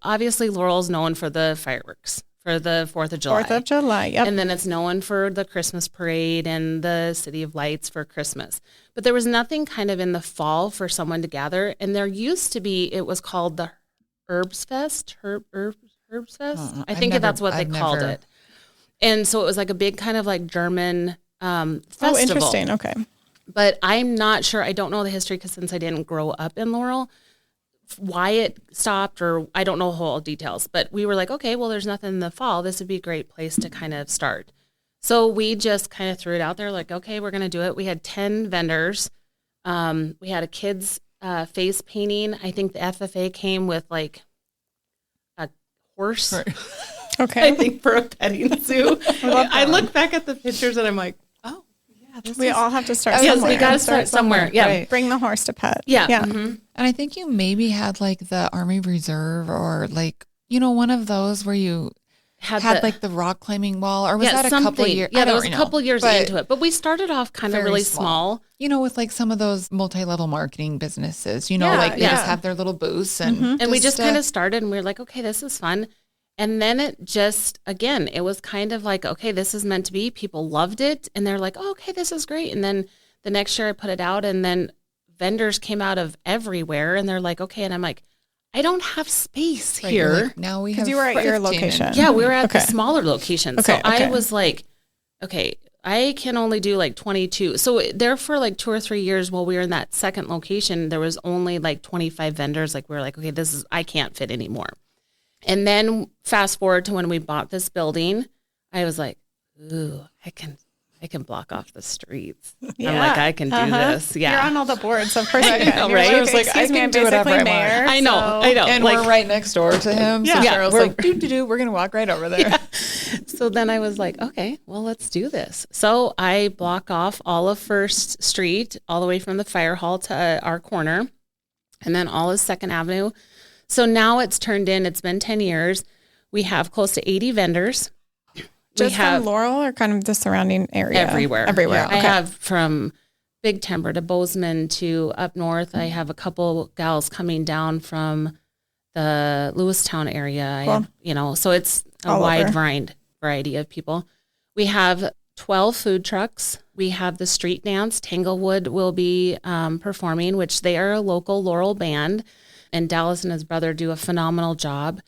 Speaker 1: Obviously Laurel's known for the fireworks for the 4th of July.
Speaker 3: 4th of July. Yep.
Speaker 1: And then it's known for the Christmas parade and the City of Lights for Christmas. But there was nothing kind of in the fall for someone to gather. And there used to be, it was called the Herbs Fest. Herbs Fest. I think that's what they called it. And so it was like a big kind of like German festival.
Speaker 3: Oh, interesting. Okay.
Speaker 1: But I'm not sure. I don't know the history because since I didn't grow up in Laurel, why it stopped, or I don't know whole details. But we were like, okay, well, there's nothing in the fall. This would be a great place to kind of start. So we just kind of threw it out there like, okay, we're going to do it. We had 10 vendors. We had a kid's face painting. I think the FFA came with like a horse,
Speaker 3: Okay.
Speaker 1: I think, for a petting zoo. I look back at the pictures and I'm like, oh, yeah, this
Speaker 3: We
Speaker 1: is...
Speaker 3: all have to start
Speaker 1: Yes,
Speaker 3: somewhere.
Speaker 1: we got to start somewhere. Yeah.
Speaker 4: Right.
Speaker 3: Bring the horse to pet.
Speaker 1: Yeah.
Speaker 3: Yeah.
Speaker 1: Mhm.
Speaker 4: And I think you maybe had like the Army Reserve or like, one of those where you had like the rock climbing wall, or was that a couple of years?
Speaker 1: Yeah,
Speaker 4: I
Speaker 1: there
Speaker 4: don't
Speaker 1: was a
Speaker 4: know.
Speaker 1: couple years
Speaker 4: But
Speaker 1: into it. But we started off kind of
Speaker 4: very
Speaker 1: really small.
Speaker 4: with like some of those multi-level marketing businesses,
Speaker 3: Yeah,
Speaker 4: like they
Speaker 3: yeah.
Speaker 4: just have their little booths and
Speaker 1: And we just kind of started and we were like, okay, this is fun. And then it just, again, it was kind of like, okay, this is meant to be. People loved it. And they're like, oh, okay, this is great. And then the next year I put it out and then vendors came out of everywhere and they're like, okay. And I'm like, I don't have space
Speaker 4: Right, you're
Speaker 1: here.
Speaker 4: like, now we have
Speaker 3: Because you were at your
Speaker 4: 15.
Speaker 3: location.
Speaker 1: Yeah, we were at
Speaker 3: Okay.
Speaker 1: the smaller location.
Speaker 3: Okay,
Speaker 1: So I
Speaker 3: okay.
Speaker 1: was like, okay, I can only do like 22. So there for like 2 or 3 years while we were in that second location, there was only like 25 vendors. Like we were like, okay, I can't fit anymore. And then fast forward to when we bought this building, I was like, ooh, I can block off the streets.
Speaker 3: Yeah.
Speaker 1: I'm like, I can do this. Yeah.
Speaker 3: You're on all the boards, so of course you can.
Speaker 1: know,
Speaker 3: You're
Speaker 1: right?
Speaker 3: Like,
Speaker 4: I was like,
Speaker 3: excuse
Speaker 4: I
Speaker 3: me,
Speaker 4: can
Speaker 3: I'm
Speaker 4: do whatever
Speaker 3: basically
Speaker 4: I want.
Speaker 3: mayor.
Speaker 1: I know.
Speaker 4: And
Speaker 1: like,
Speaker 4: we're right next door to him. So
Speaker 3: Yeah.
Speaker 4: Cheryl's like, we're going to walk right over there.
Speaker 1: So then I was like, okay, well, let's do this. So I block off all of First Street, all the way from the fire hall to our corner, and then all of Second Avenue. So now it's been 10 years. We have close to 80 vendors.
Speaker 3: Just from Laurel or kind of the surrounding area?
Speaker 1: Everywhere.
Speaker 3: Everywhere.
Speaker 1: Yeah. I have from Big Timber to Bozeman to up north. I have a couple gals coming down from the Lewistown area.
Speaker 3: Cool.
Speaker 1: I have, so it's a
Speaker 3: All
Speaker 1: wide
Speaker 3: over.
Speaker 1: variety of people. We have 12 food trucks. We have the street dance. Tanglewood will be performing, which they are a local Laurel band. And Dallas and his brother do a phenomenal job.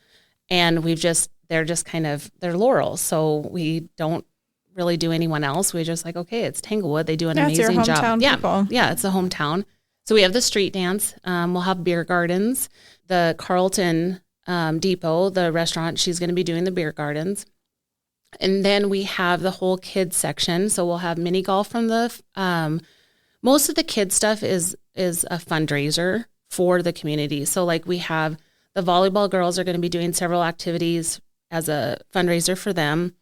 Speaker 1: And they're Laurel. So we don't really do anyone else. We just like, okay, it's Tanglewood. They do an
Speaker 3: It's your
Speaker 1: amazing
Speaker 3: hometown
Speaker 1: job.
Speaker 3: people.
Speaker 1: Yeah, it's a hometown. So we have the street dance. We'll have beer gardens. The Carlton Depot, the restaurant, she's going to be doing the beer gardens. And then we have the whole kids section. So we'll have mini golf from the, most of the kids stuff is a fundraiser for the community. So like we have the volleyball girls are going to be doing several activities as a fundraiser for them.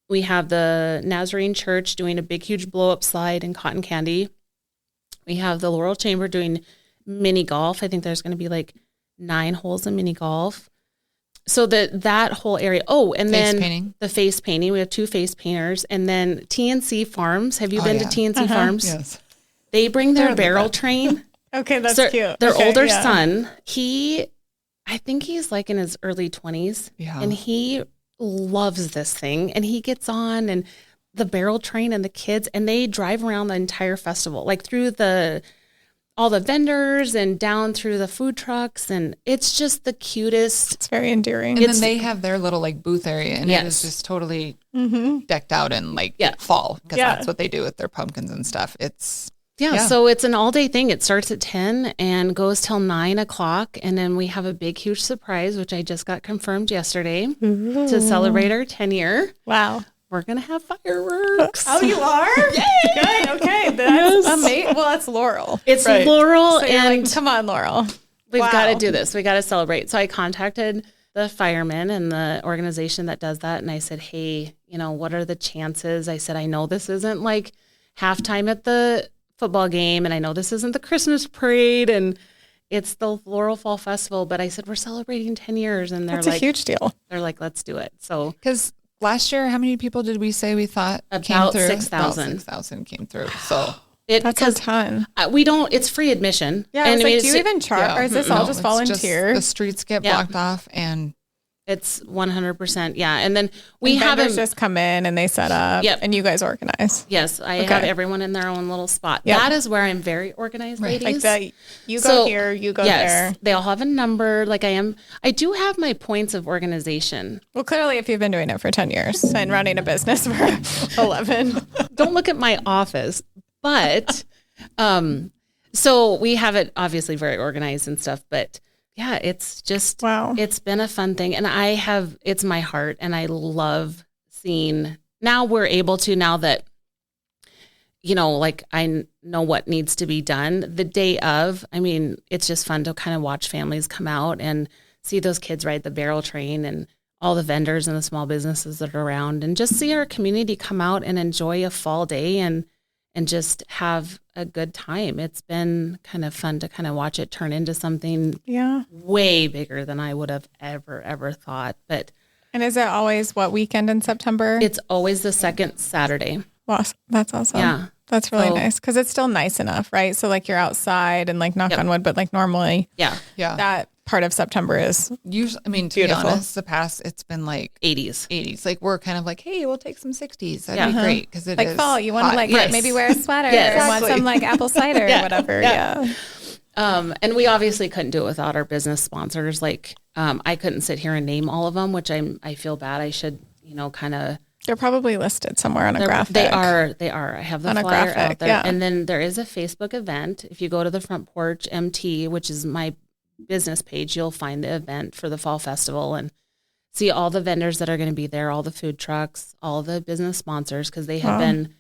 Speaker 1: We have the Nazarene Church doing a big, huge blow-up slide and cotton candy. We have the Laurel Chamber doing mini golf. I think there's going to be like 9 holes of mini golf. So that whole area. Oh, and
Speaker 4: Face
Speaker 1: then
Speaker 4: painting.
Speaker 1: the face painting. We have 2 face painters. And then TNC Farms. Have you been to TNC Farms?
Speaker 4: Yes.
Speaker 1: They bring their
Speaker 4: They're the
Speaker 1: barrel
Speaker 4: best.
Speaker 1: train.
Speaker 3: Okay, that's
Speaker 1: So
Speaker 3: cute.
Speaker 1: Their
Speaker 3: Okay,
Speaker 1: older
Speaker 3: yeah.
Speaker 1: son, I think he's like in his early 20s.
Speaker 4: Yeah.
Speaker 1: And he loves this thing. And he gets on and the barrel train and the kids, and they drive around the entire festival, like through all the vendors and down through the food trucks. And it's just the cutest.
Speaker 3: It's very endearing.
Speaker 4: And then they have their little like booth area, and
Speaker 1: Yes.
Speaker 4: it is just totally decked out in like fall, because
Speaker 3: Yeah.
Speaker 4: that's what they do with their pumpkins and stuff. It's
Speaker 1: Yeah, so it's an all-day thing. It starts at 10 and goes till 9 o'clock. And then we have a big, huge surprise, which I just got confirmed yesterday to celebrate our 10-year.
Speaker 3: Wow.
Speaker 1: We're going to have fireworks.
Speaker 3: Oh, you are? Good. Okay. That's amazing. Well, that's Laurel.
Speaker 1: It's
Speaker 4: Right.
Speaker 1: Laurel,
Speaker 3: So you're
Speaker 1: and
Speaker 3: like, come on, Laurel.
Speaker 1: we've
Speaker 3: Wow.
Speaker 1: got to do this. We got to celebrate. So I contacted the firemen and the organization that does that. And I said, hey, what are the chances? I said, I know this isn't like halftime at the football game, and I know this isn't the Christmas parade, and it's the Laurel Fall Festival, but I said, we're celebrating 10 years. And they're
Speaker 3: That's
Speaker 1: like,
Speaker 3: a huge deal.
Speaker 1: they're like, let's do it. So
Speaker 4: because last year, how many people did we say we thought came
Speaker 1: About
Speaker 4: through?
Speaker 1: 6,000.
Speaker 4: About 6,000 came through. So
Speaker 1: it,
Speaker 3: That's a
Speaker 1: because
Speaker 3: ton.
Speaker 1: we don't, it's free admission.
Speaker 3: Yeah. I
Speaker 1: And
Speaker 3: was
Speaker 1: I mean,
Speaker 3: like, do you
Speaker 1: it's-
Speaker 3: even charge, or is this all
Speaker 4: no,
Speaker 3: just
Speaker 4: it's
Speaker 3: volunteer?
Speaker 4: the streets get
Speaker 1: Yeah.
Speaker 4: blocked off, and
Speaker 1: It's 100%. Yeah. And then we
Speaker 3: And vendors
Speaker 1: haven't,
Speaker 3: just come in and they set up.
Speaker 1: Yep.
Speaker 3: And you guys organize.
Speaker 1: yes, I
Speaker 3: Okay.
Speaker 1: have everyone in their own little spot.
Speaker 3: Yep.
Speaker 1: That is where I'm very organized,
Speaker 4: Right.
Speaker 1: ladies.
Speaker 3: Like you go
Speaker 1: So,
Speaker 3: here, you go
Speaker 1: yes,
Speaker 3: there.
Speaker 1: they all have a number. Like I do have my points of organization.
Speaker 3: Well, clearly, if you've been doing it for 10 years and running a business for 11.
Speaker 1: Don't look at my office, but so we have it obviously very organized and stuff, but yeah, it's just,
Speaker 3: Wow.
Speaker 1: it's been a fun thing. And it's my heart, and I love seeing, now we're able to, now that, like I know what needs to be done the day of, I mean, it's just fun to kind of watch families come out and see those kids ride the barrel train and all the vendors and the small businesses that are around, and just see our community come out and enjoy a fall day and just have a good time. It's been kind of fun to kind of watch it turn into something
Speaker 3: Yeah.
Speaker 1: way bigger than I would have ever thought. But
Speaker 3: And is it always what weekend in September?
Speaker 1: it's always the second Saturday.
Speaker 3: Wow, that's awesome.
Speaker 1: Yeah.
Speaker 3: That's really
Speaker 1: So-
Speaker 3: nice because it's still nice enough, right? So like you're outside and like knock
Speaker 1: Yep.
Speaker 3: on wood, but like normally
Speaker 1: Yeah.
Speaker 4: yeah.
Speaker 3: that part of September is
Speaker 4: Usually, I mean, to
Speaker 3: Beautiful.
Speaker 4: be honest, the past it's been like
Speaker 1: 80s.
Speaker 4: 80s. Like we're kind of like, hey, we'll take some 60s. That'd
Speaker 1: Yeah.
Speaker 4: be great because it
Speaker 3: like
Speaker 4: is
Speaker 3: fall. You want to
Speaker 4: hot.
Speaker 3: like
Speaker 1: Yes.
Speaker 3: maybe wear a sweater
Speaker 1: Yes.
Speaker 3: or want
Speaker 4: Exactly.
Speaker 3: some like apple cider
Speaker 1: Yeah.
Speaker 3: or whatever.
Speaker 1: Yeah.
Speaker 3: Yeah.
Speaker 1: And we obviously couldn't do it without our business sponsors. Like I couldn't sit here and name all of them, which I feel bad. I should, kind of
Speaker 3: They're probably listed somewhere on a graphic.
Speaker 1: They are. I have the
Speaker 3: On a
Speaker 1: flyer
Speaker 3: graphic,
Speaker 1: out there.
Speaker 3: yeah.
Speaker 1: And then there is a Facebook event. If you go to the Front Porch MT, which is my business page, you'll find the event for the fall festival and see all the vendors that are going to be there, all the food trucks, all the business sponsors, because they have been,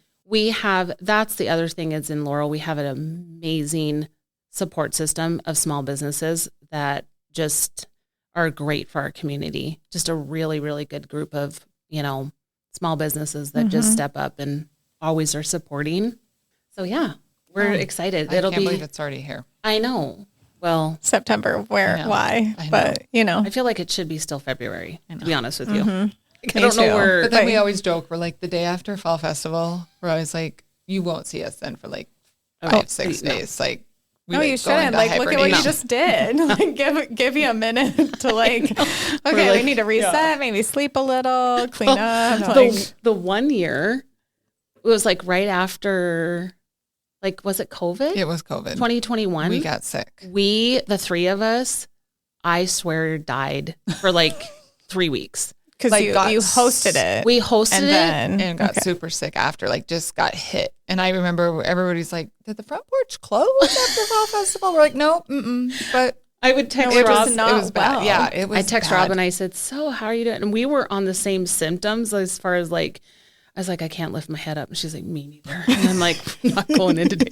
Speaker 1: that's the other thing is in Laurel, we have an amazing support system of small businesses that just are great for our community. Just a really, really good group of, small businesses that just step up and always are supporting. So yeah, we're excited.
Speaker 4: I can't believe it's already here.
Speaker 1: I know. Well,
Speaker 3: September, why?
Speaker 4: I know.
Speaker 3: But,
Speaker 1: I feel like it should be still February, to be honest with you.
Speaker 3: Me
Speaker 1: I don't know
Speaker 3: too.
Speaker 1: where.
Speaker 4: But then we always joke, we're like the day after Fall Festival, we're always like, you won't see us then for like 5-6 days. Like, we
Speaker 3: no, you shouldn't. Like, look at what you just did. Like, give you a minute to okay, we need to reset, maybe sleep a little, clean up.
Speaker 1: The 1 year, it was like right after, was it COVID?
Speaker 4: It was COVID.
Speaker 1: 2021.
Speaker 4: We got sick.
Speaker 1: The three of us, I swear, died for 3 weeks.
Speaker 3: Because you hosted it.
Speaker 1: We hosted it.
Speaker 4: And got super sick after, just got hit. And I remember everybody's like, did the Front Porch close after Fall Festival? We're like, no, But
Speaker 1: I would text
Speaker 3: it
Speaker 1: Rob.
Speaker 3: was not
Speaker 4: it was bad.
Speaker 3: well.
Speaker 4: Yeah, it was
Speaker 1: I text
Speaker 4: bad.
Speaker 1: Rob and I said, so how are you doing? And we were on the same symptoms as far as I was like, I can't lift my head up. And she's like, me neither. And I'm like, I'm not going in today.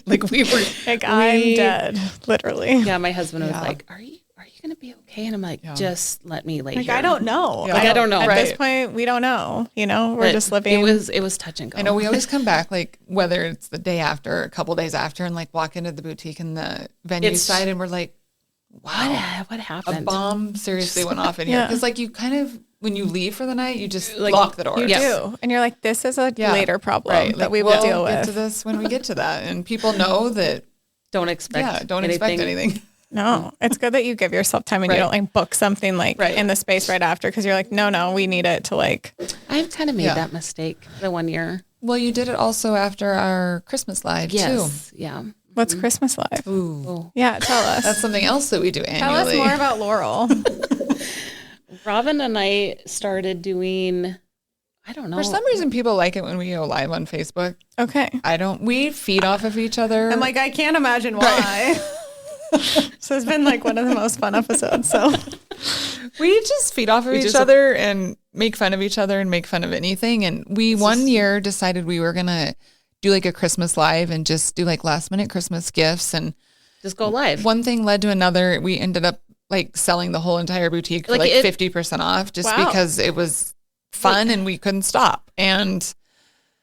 Speaker 3: I'm dead, literally.
Speaker 1: Yeah, my husband was like, are you going to be okay? And I'm like, just let me lay here.
Speaker 3: I don't know.
Speaker 1: Yeah. I don't know.
Speaker 3: At this point, we don't know. We're just living.
Speaker 1: It was touch and go.
Speaker 4: I know we always come back, whether it's the day after, a couple days after, and walk into the boutique and the venue side, and we're like, wow,
Speaker 1: what happened?
Speaker 4: A bomb seriously went off in here. Because you kind of, when you leave for the night, you just lock the door.
Speaker 3: You do. And you're like, this is a later problem that we will deal with.
Speaker 4: We'll get to this when we get to that. And people know that.
Speaker 1: Don't expect
Speaker 4: expect anything.
Speaker 3: No, it's good that you give yourself time and you don't book something in the space right after, because you're like, no, we need it to
Speaker 1: I've kind of made that mistake the 1 year.
Speaker 4: Well, you did it also after our Christmas live too.
Speaker 1: Yeah.
Speaker 3: What's Christmas live?
Speaker 4: Ooh.
Speaker 3: Yeah, tell us.
Speaker 4: That's something else that we do annually.
Speaker 3: Tell us more about Laurel.
Speaker 1: Robin and I started doing, I don't know.
Speaker 4: For some reason, people like it when we go live on Facebook.
Speaker 3: Okay.
Speaker 4: We feed off of each other.
Speaker 3: I'm like, I can't imagine why. So it's been one of the most fun episodes. So
Speaker 4: we just feed off of each other and make fun of each other and make fun of anything. And we 1 year decided we were going to do a Christmas live and just do last minute Christmas gifts and
Speaker 1: just go live.
Speaker 4: One thing led to another. We ended up selling the whole entire boutique for 50% off just because it was fun and we couldn't stop. And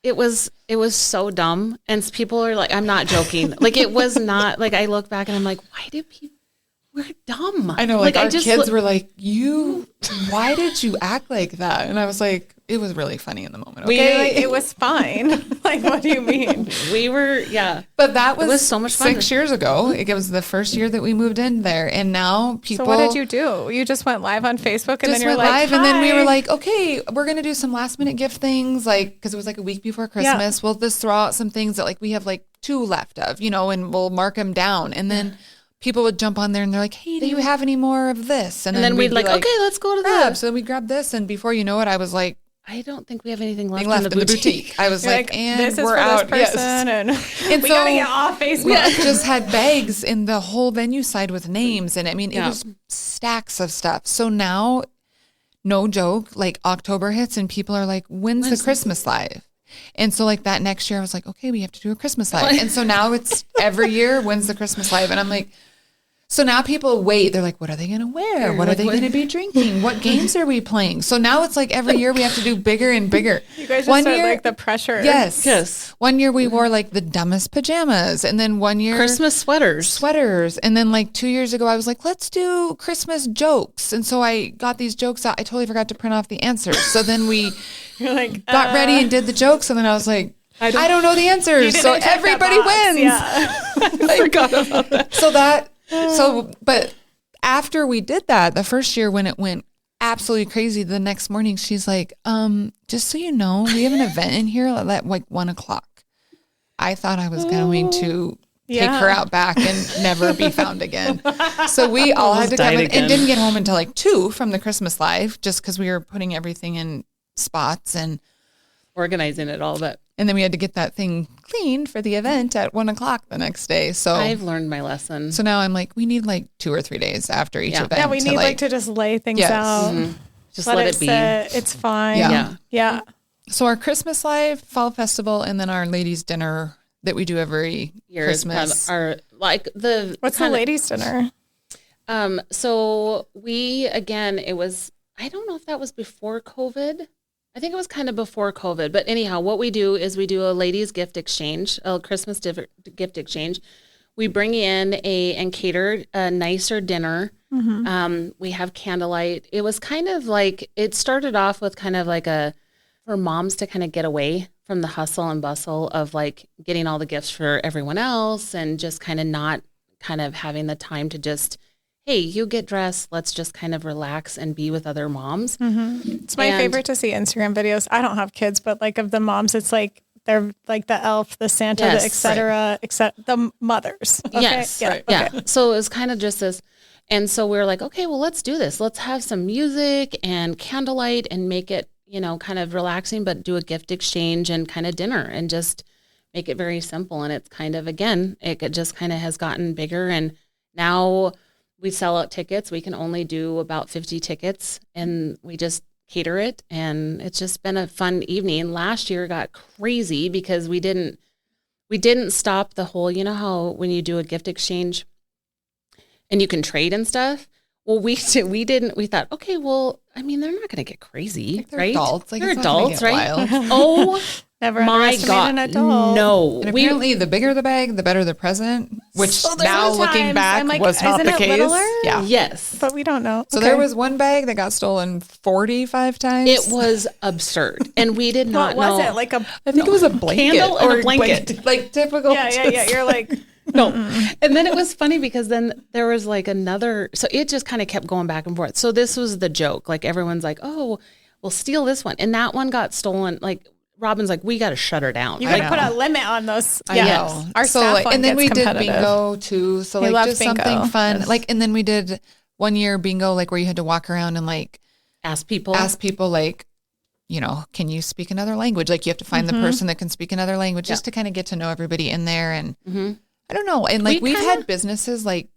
Speaker 1: it was so dumb. And people are like, I'm not joking. It was not I look back and I'm like, why do people, we're dumb.
Speaker 4: I know. Our kids were like, why did you act like that? And I was like, it was really funny in the moment. Okay.
Speaker 3: It was fine. What do you mean?
Speaker 1: We were, yeah.
Speaker 4: But that was
Speaker 1: so much fun.
Speaker 4: 6 years ago. It was the first year that we moved in there. And now people.
Speaker 3: So what did you do? You just went live on Facebook and then you're like,
Speaker 4: live, and then we were like, okay, we're going to do some last minute gift things. Because it was a week before Christmas. We'll just throw out some things that we have 2 left of, and we'll mark them down. And then people would jump on there and they're like, hey, do you have any more of this? And
Speaker 1: then we'd okay, let's go to that.
Speaker 4: So we grabbed this. And before you know it, I was like,
Speaker 1: I don't think we have anything left in the boutique.
Speaker 4: I was like, and
Speaker 3: this is
Speaker 4: we're
Speaker 3: for
Speaker 4: out.
Speaker 3: This person, and we gotta get off Facebook.
Speaker 4: We just had bags in the whole venue side with names. And it was stacks of stuff. So now, no joke, October hits and people are like, when's the Christmas live? And so that next year I was like, okay, we have to do a Christmas live. And so now it's every year, when's the Christmas live? And I'm like, so now people wait. They're like, what are they going to wear? What are they going to be drinking? What games are we playing? So now it's every year we have to do bigger and bigger.
Speaker 3: You guys just start the pressure.
Speaker 4: Yes. 1 year we wore the dumbest pajamas. And then 1 year.
Speaker 1: Christmas sweaters.
Speaker 4: And then 2 years ago I was like, let's do Christmas jokes. And so I got these jokes out. I totally forgot to print off the answers. So then we got ready and did the jokes. And then I was like, I don't know the answers. So everybody wins.
Speaker 3: Yeah.
Speaker 1: I forgot about that.
Speaker 4: But after we did that, the first year when it went absolutely crazy, the next morning she's like, just so you know, we have an event in here at 1:00. I thought I was going to take her out back and never be found again. So we all had to come in and didn't get home until 2 from the Christmas live, just because we were putting everything in spots. And
Speaker 1: organizing it all. But
Speaker 4: And then we had to get that thing cleaned for the event at 1:00 the next day. So
Speaker 1: I've learned my lesson.
Speaker 4: So now I'm like, we need like 2 or 3 days after each event.
Speaker 3: Yeah, we need like to just lay things out.
Speaker 1: Mm-hmm. Just let it be.
Speaker 3: Sit. It's fine. Yeah.
Speaker 4: So our Christmas live, fall festival, and then our ladies' dinner that we do every year. Christmas.
Speaker 1: Are like
Speaker 3: What's the ladies' dinner?
Speaker 1: So it was, I don't know if that was before COVID. I think it was kind of before COVID, but anyhow, what we do is we do a ladies gift exchange, a Christmas gift exchange. We bring in and cater a nicer dinner. Mm-hmm. We have candlelight. It was kind of like, it started off with kind of like for moms to kind of get away from the hustle and bustle of like getting all the gifts for everyone else and just kind of not kind of having the time to just, hey, you get dressed. Let's just kind of relax and be with other moms.
Speaker 3: Mm-hmm. It's my favorite to see Instagram videos. I don't have kids, but like of the moms, it's like they're like the elf, the Santa, the et cetera, the mothers. Okay?
Speaker 1: Yes.
Speaker 3: Yeah.
Speaker 1: Right. Yeah. So it was kind of just this. And so we were like, okay, well, let's do this. Let's have some music and candlelight and make it, kind of relaxing, but do a gift exchange and kind of dinner and just make it very simple. And it's kind of, again, it just kind of has gotten bigger. And now we sell out tickets. We can only do about 50 tickets and we just cater it. And it's just been a fun evening. Last year got crazy because we didn't stop the whole, how when you do a gift exchange and you can trade and stuff. Well, we didn't. We thought, okay, well, I mean, they're not going to get crazy,
Speaker 4: like they're
Speaker 1: right?
Speaker 4: Adults. Like
Speaker 1: they're adults, right? Oh,
Speaker 3: never
Speaker 1: my God,
Speaker 3: an adult.
Speaker 1: no.
Speaker 4: And apparently, the bigger the bag, the better the present. Which now looking back
Speaker 3: like,
Speaker 4: was not the case.
Speaker 3: Littler?
Speaker 4: Yeah.
Speaker 1: Yes,
Speaker 3: but we don't know.
Speaker 4: So there was one bag that got stolen 45 times.
Speaker 1: It was absurd, and we did not know.
Speaker 3: What was it? Like
Speaker 4: I think it was a blanket
Speaker 1: candle and a blanket,
Speaker 4: like typical.
Speaker 3: Yeah. You're like.
Speaker 1: No. And then it was funny because then there was like another, so it just kind of kept going back and forth. So this was the joke. Like everyone's like, oh, we'll steal this one. And that one got stolen. Like Robin's like, we got to shut her down.
Speaker 3: You got to put a limit on those.
Speaker 4: I know.
Speaker 3: Our staff
Speaker 4: and then we did bingo too. So
Speaker 3: we
Speaker 4: like just
Speaker 3: bingo.
Speaker 4: something fun.
Speaker 1: Yes.
Speaker 4: Like, and then we did one year bingo, like where you had to walk around and like
Speaker 1: ask people like,
Speaker 4: can you speak another language? Like you have to find the person that can speak another language just to kind of get to know everybody in there. And I don't know. And like we've had businesses like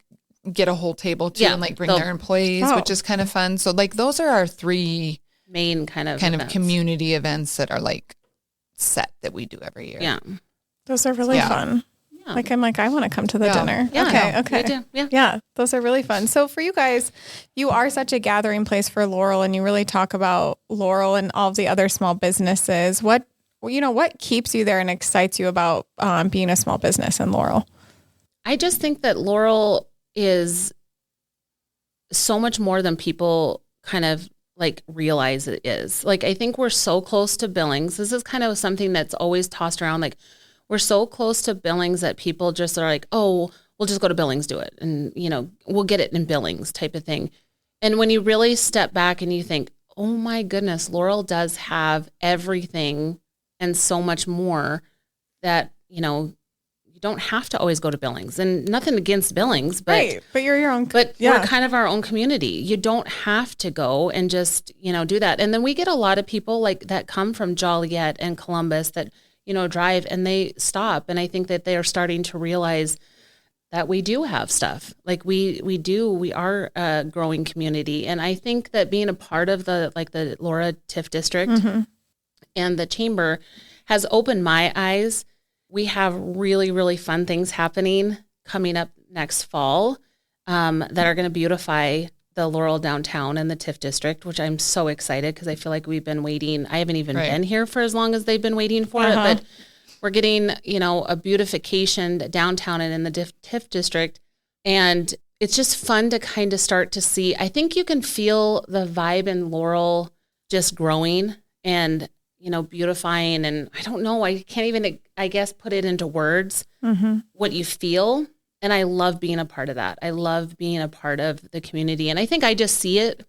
Speaker 4: get a whole table too and like bring their employees, which is kind of fun. So like those are our 3
Speaker 1: main kind of
Speaker 4: community events that are like set that we do every year.
Speaker 1: Yeah.
Speaker 3: Those are really fun. Yeah. Like I'm like, I want to come to the dinner.
Speaker 1: Yeah.
Speaker 3: Okay.
Speaker 1: Yeah.
Speaker 3: Those are really fun. So for you guys, you are such a gathering place for Laurel and you really talk about Laurel and all of the other small businesses. What keeps you there and excites you about being a small business in Laurel?
Speaker 1: I just think that Laurel is so much more than people kind of like realize it is. Like, I think we're so close to Billings. This is kind of something that's always tossed around. Like, we're so close to Billings that people just are like, oh, we'll just go to Billings, do it. And, we'll get it in Billings type of thing. And when you really step back and you think, oh my goodness, Laurel does have everything and so much more that, you don't have to always go to Billings, and nothing against Billings, but
Speaker 3: right. But you're your own.
Speaker 1: But we're kind of our own community. You don't have to go and just do that. And then we get a lot of people like that come from Joliet and Columbus that drive and they stop. And I think that they are starting to realize that we do have stuff. Like we are a growing community, and I think that being a part of the Laura TIF district and the chamber has opened my eyes. We have really, really fun things happening coming up next fall that are going to beautify the Laurel downtown and the TIF district, which I'm so excited because I feel like we've been waiting. I haven't even been here for as long as they've been waiting for it, but we're getting, a beautification downtown and in the TIF district. And it's just fun to kind of start to see. I think you can feel the vibe in Laurel just growing and beautifying. And I don't know, I can't even, I guess, put it into words, what you feel. And I love being a part of that. I love being a part of the community. And I think I just see it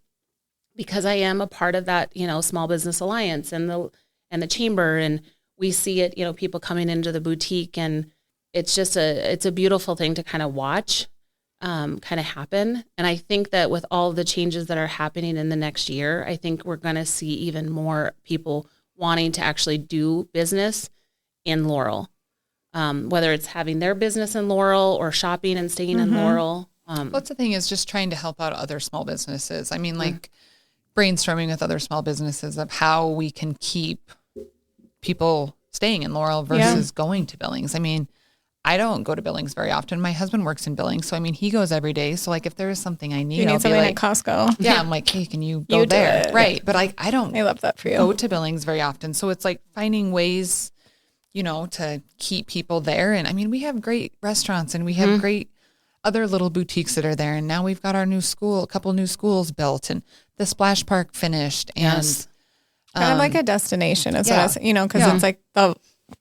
Speaker 1: because I am a part of that, Small Business Alliance and the chamber. And we see it, people coming into the boutique, and it's just it's a beautiful thing to kind of watch kind of happen. And I think that with all the changes that are happening in the next year, I think we're going to see even more people wanting to actually do business in Laurel. Whether it's having their business in Laurel or shopping and staying in Laurel.
Speaker 4: What's the thing is just trying to help out other small businesses. I mean, like brainstorming with other small businesses of how we can keep people staying in Laurel versus going to Billings. I mean, I don't go to Billings very often. My husband works in Billings. So, I mean, he goes every day. So, like, if there is something I need,
Speaker 3: You need
Speaker 4: I'll be
Speaker 3: something
Speaker 4: like,
Speaker 3: at Costco.
Speaker 4: yeah, I'm like, hey, can you go
Speaker 3: You do
Speaker 4: there?
Speaker 3: it.
Speaker 4: Right. But I don't
Speaker 3: I love that for you.
Speaker 4: go to Billings very often. So it's like finding ways, you know, to keep people there. And I mean, we have great restaurants and we have great other little boutiques that are there. And now we've got our new school, a couple new schools built and the splash park finished.
Speaker 1: Yes.
Speaker 4: And
Speaker 3: Kind of like a destination is
Speaker 4: yeah.
Speaker 3: what I, you know, because it's like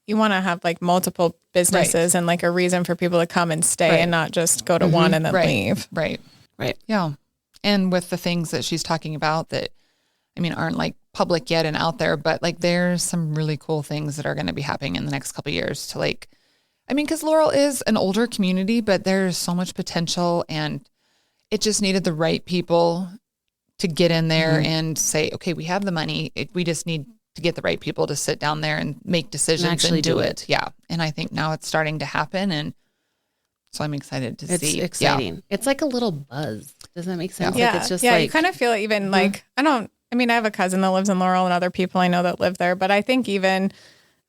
Speaker 3: you want to have like multiple businesses and like a reason for people to come and stay and not just go to one and then leave.
Speaker 4: Right.
Speaker 1: Right.
Speaker 4: Yeah. And with the things that she's talking about that, I mean, aren't like public yet and out there, but like there's some really cool things that are going to be happening in the next couple of years to like, I mean, because Laurel is an older community, but there's so much potential and it just needed the right people to get in there and say, okay, we have the money. We just need to get the right people to sit down there and make decisions and
Speaker 1: actually
Speaker 4: do
Speaker 1: do
Speaker 4: it. Yeah. And I think now it's starting to happen. And so I'm excited to
Speaker 1: It's
Speaker 4: see.
Speaker 1: exciting.
Speaker 4: Yeah.
Speaker 1: It's like a little buzz. Does that make sense?
Speaker 3: Yeah.
Speaker 1: Like it's just
Speaker 3: you
Speaker 1: like,
Speaker 3: kind of feel even like, I have a cousin that lives in Laurel and other people I know that live there, but I think even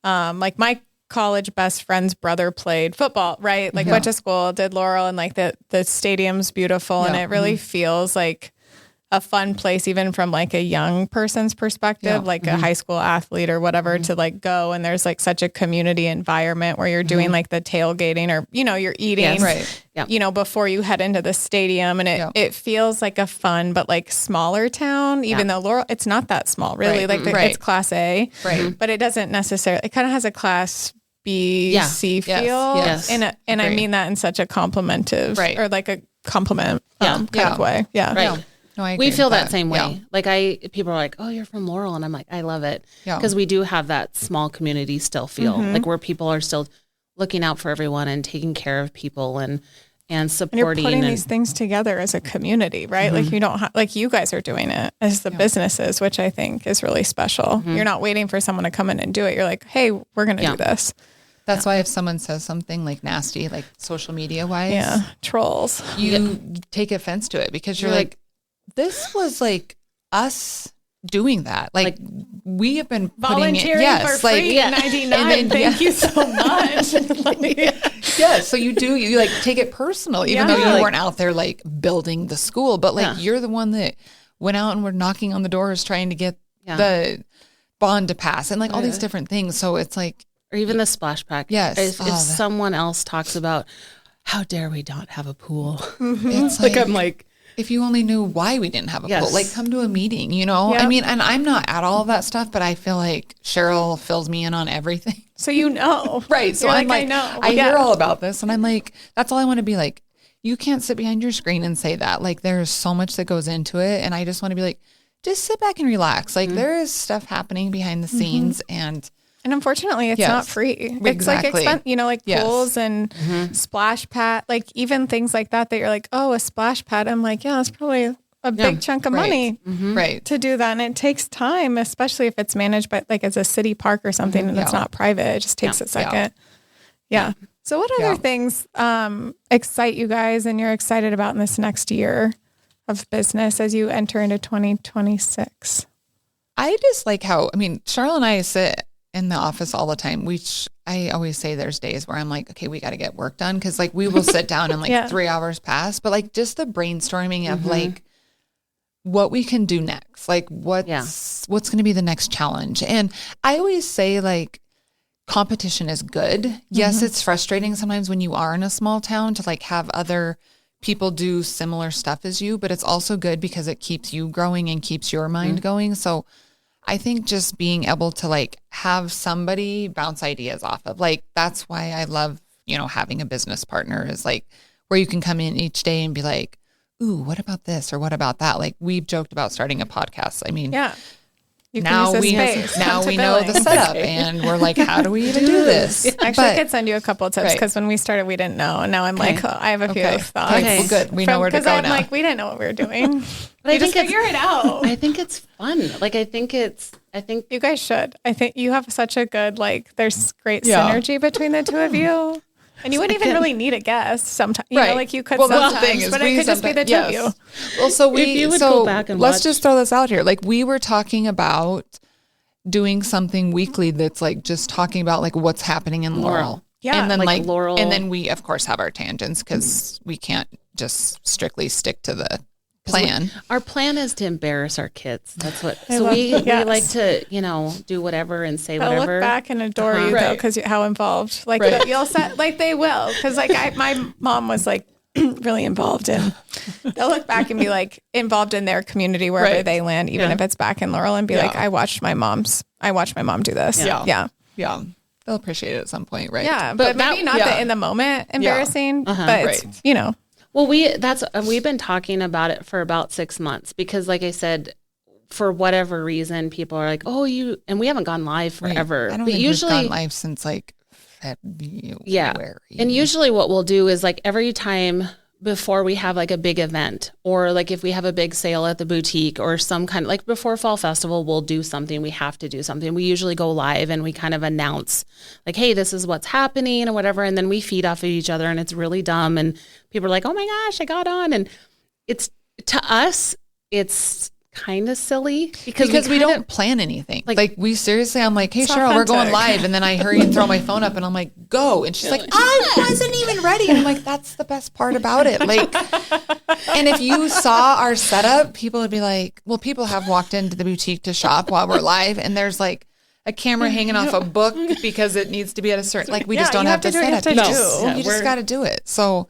Speaker 3: like my college best friend's brother played football, right? Like went to school, did Laurel, and like the stadium's beautiful and it really feels like a fun place, even from like a young person's perspective, like a high school athlete or whatever to like go. And there's like such a community environment where you're doing like the tailgating or, you know, you're eating, you know, before you head into the stadium. And it feels like a fun, but like smaller town, even though Laurel, it's not that small really. Like it's class A, but it doesn't necessarily, it kind of has a class B, C feel.
Speaker 1: Yes.
Speaker 3: And I mean that in such a complimentive or like a compliment kind of way. Yeah.
Speaker 1: right.
Speaker 4: Yeah. No, I agree
Speaker 1: We feel
Speaker 4: with
Speaker 1: that same way.
Speaker 4: Yeah.
Speaker 1: Like people are like, oh, you're from Laurel. And I'm like, I love it.
Speaker 4: Yeah.
Speaker 1: Because we do have that small community still feel like where people are still looking out for everyone and taking care of people and supporting.
Speaker 3: And you're putting these things together as a community, right? Like you don't like you guys are doing it as the businesses, which I think is really special. You're not waiting for someone to come in and do it. You're like, hey, we're going to do this.
Speaker 4: That's why if someone says something like nasty, like social media wise,
Speaker 3: trolls,
Speaker 4: you take offense to it because you're like, this was like us doing that. Like we have been
Speaker 3: volunteering for free at 99. Thank you so much.
Speaker 4: So you like take it personal, even though you weren't out there like building the school, but like you're the one that went out and were knocking on the doors trying to get the bond to pass and like all these different things. So it's like,
Speaker 1: or even the splash pack.
Speaker 4: Yes.
Speaker 1: If someone else talks about how dare we not have a pool,
Speaker 4: it's
Speaker 1: like I'm like,
Speaker 4: if you only knew why we didn't have a pool, like come to a meeting, you know? I mean, and I'm not at all of that stuff, but I feel like Cheryl fills me in on everything.
Speaker 3: So you know.
Speaker 4: Right. So I'm like, I hear all about this and I'm like, that's all I want to be like. You can't sit behind your screen and say that. Like there's so much that goes into it. And I just want to be like, just sit back and relax. Like there is stuff happening behind the scenes
Speaker 3: And unfortunately, it's not free. It's like you know, like pools and splash pad, like even things like that you're like, oh, a splash pad. I'm like, yeah, it's probably a big chunk of money to do that. And it takes time, especially if it's managed by like as a city park or something and it's not private. It just takes a second. Yeah. So what other things excite you guys and you're excited about in this next year of business as you enter into 2026?
Speaker 4: I just like how, I mean, Cheryl and I sit in the office all the time. I always say there's days where I'm like, okay, we got to get work done. Cause like we will sit down and like 3 hours pass, but like just the brainstorming of like what we can do next, like what's going to be the next challenge. And I always say like competition is good. Yes. It's frustrating sometimes when you are in a small town to like have other people do similar stuff as you, but it's also good because it keeps you growing and keeps your mind going. So I think just being able to like have somebody bounce ideas off of, like, that's why I love, you know, having a business partner is like where you can come in each day and be like, ooh, what about this? Or what about that? Like we've joked about starting a podcast. I mean, now we know the setup and we're like, how do we even do this?
Speaker 3: Actually, I could send you a couple of tips because when we started, we didn't know. And now I'm like, oh, I have a few thoughts.
Speaker 4: Well, good. We know where to go now.
Speaker 3: Because I'm like, we didn't know what we were doing.
Speaker 1: But I think
Speaker 3: figure it out.
Speaker 1: I think it's fun. Like, I think it's I think
Speaker 3: You guys should. I think you have such a good, like, there's great
Speaker 4: Yeah.
Speaker 3: synergy between the two of you. And you wouldn't even really need a guest sometimes. You know, like you could
Speaker 4: Well, that's
Speaker 3: sometimes,
Speaker 4: the thing is
Speaker 3: but it could just be the two of you.
Speaker 4: Well, so
Speaker 1: If you would
Speaker 4: so
Speaker 1: go back and
Speaker 4: let's
Speaker 1: watch-
Speaker 4: just throw this out here. Like we were talking about doing something weekly that's like just talking about like what's happening in Laurel.
Speaker 3: Yeah,
Speaker 4: And then
Speaker 1: like
Speaker 4: like
Speaker 1: Laurel.
Speaker 4: And then we of course have our tangents because we can't just strictly stick to the plan.
Speaker 1: Our plan is to embarrass our kids. That's what.
Speaker 3: I
Speaker 1: So
Speaker 3: love-
Speaker 1: we
Speaker 3: yes.
Speaker 1: like to, do whatever and say
Speaker 3: They'll
Speaker 1: whatever.
Speaker 3: look back and adore you though,
Speaker 4: Right.
Speaker 3: because how involved. Like
Speaker 4: Right.
Speaker 3: you'll set, like they will, because like my mom was like really involved in. They'll look back and be like involved in their community wherever
Speaker 4: Right.
Speaker 3: they land, even
Speaker 1: Yeah.
Speaker 3: if it's back in Laurel, and be
Speaker 4: Yeah.
Speaker 3: like, I watched my mom do this.
Speaker 4: Yeah.
Speaker 3: yeah.
Speaker 4: Yeah. They'll appreciate it at some point, right?
Speaker 3: Yeah, but maybe not
Speaker 4: yeah.
Speaker 3: the in the moment embarrassing, but it's,
Speaker 4: Right.
Speaker 1: Well, we've been talking about it for about 6 months because, like I said, for whatever reason, people are like, "Oh, and we haven't gone live
Speaker 4: Right.
Speaker 1: forever."
Speaker 4: I don't
Speaker 1: but
Speaker 4: think
Speaker 1: usually,
Speaker 4: we've gone live since like February.
Speaker 1: yeah. And usually, what we'll do is like every time before we have like a big event, or like if we have a big sale at the boutique, or some kind of like before Fall Festival, we'll do something. We have to do something. We usually go live and we kind of announce like, "Hey, this is what's happening," or whatever, and then we feed off of each other, and it's really dumb. And people are like, "Oh my gosh, I got on," and it's to us, it's kind of silly because
Speaker 4: we
Speaker 1: kind
Speaker 4: don't
Speaker 1: of-
Speaker 4: plan anything.
Speaker 1: Like-
Speaker 4: Like we seriously, I'm like, hey
Speaker 3: It's
Speaker 4: Cheryl, we're going
Speaker 3: authentic.
Speaker 4: live, and then I hurry and throw my phone up, and I'm like, go, and she's like, I wasn't even ready, and I'm like, that's the best part about it. Like, and if you saw our setup, people would be like, well, people have walked into the boutique to shop while we're live, and there's like a camera hanging off a book because it needs to be at a certain, like we just don't
Speaker 3: you
Speaker 4: have
Speaker 3: have
Speaker 4: to
Speaker 3: to do
Speaker 4: set
Speaker 3: what
Speaker 4: up.
Speaker 3: you
Speaker 4: You
Speaker 3: have to
Speaker 4: just,
Speaker 3: do.
Speaker 1: Yeah,
Speaker 4: you just
Speaker 1: we're-
Speaker 4: got to do it. So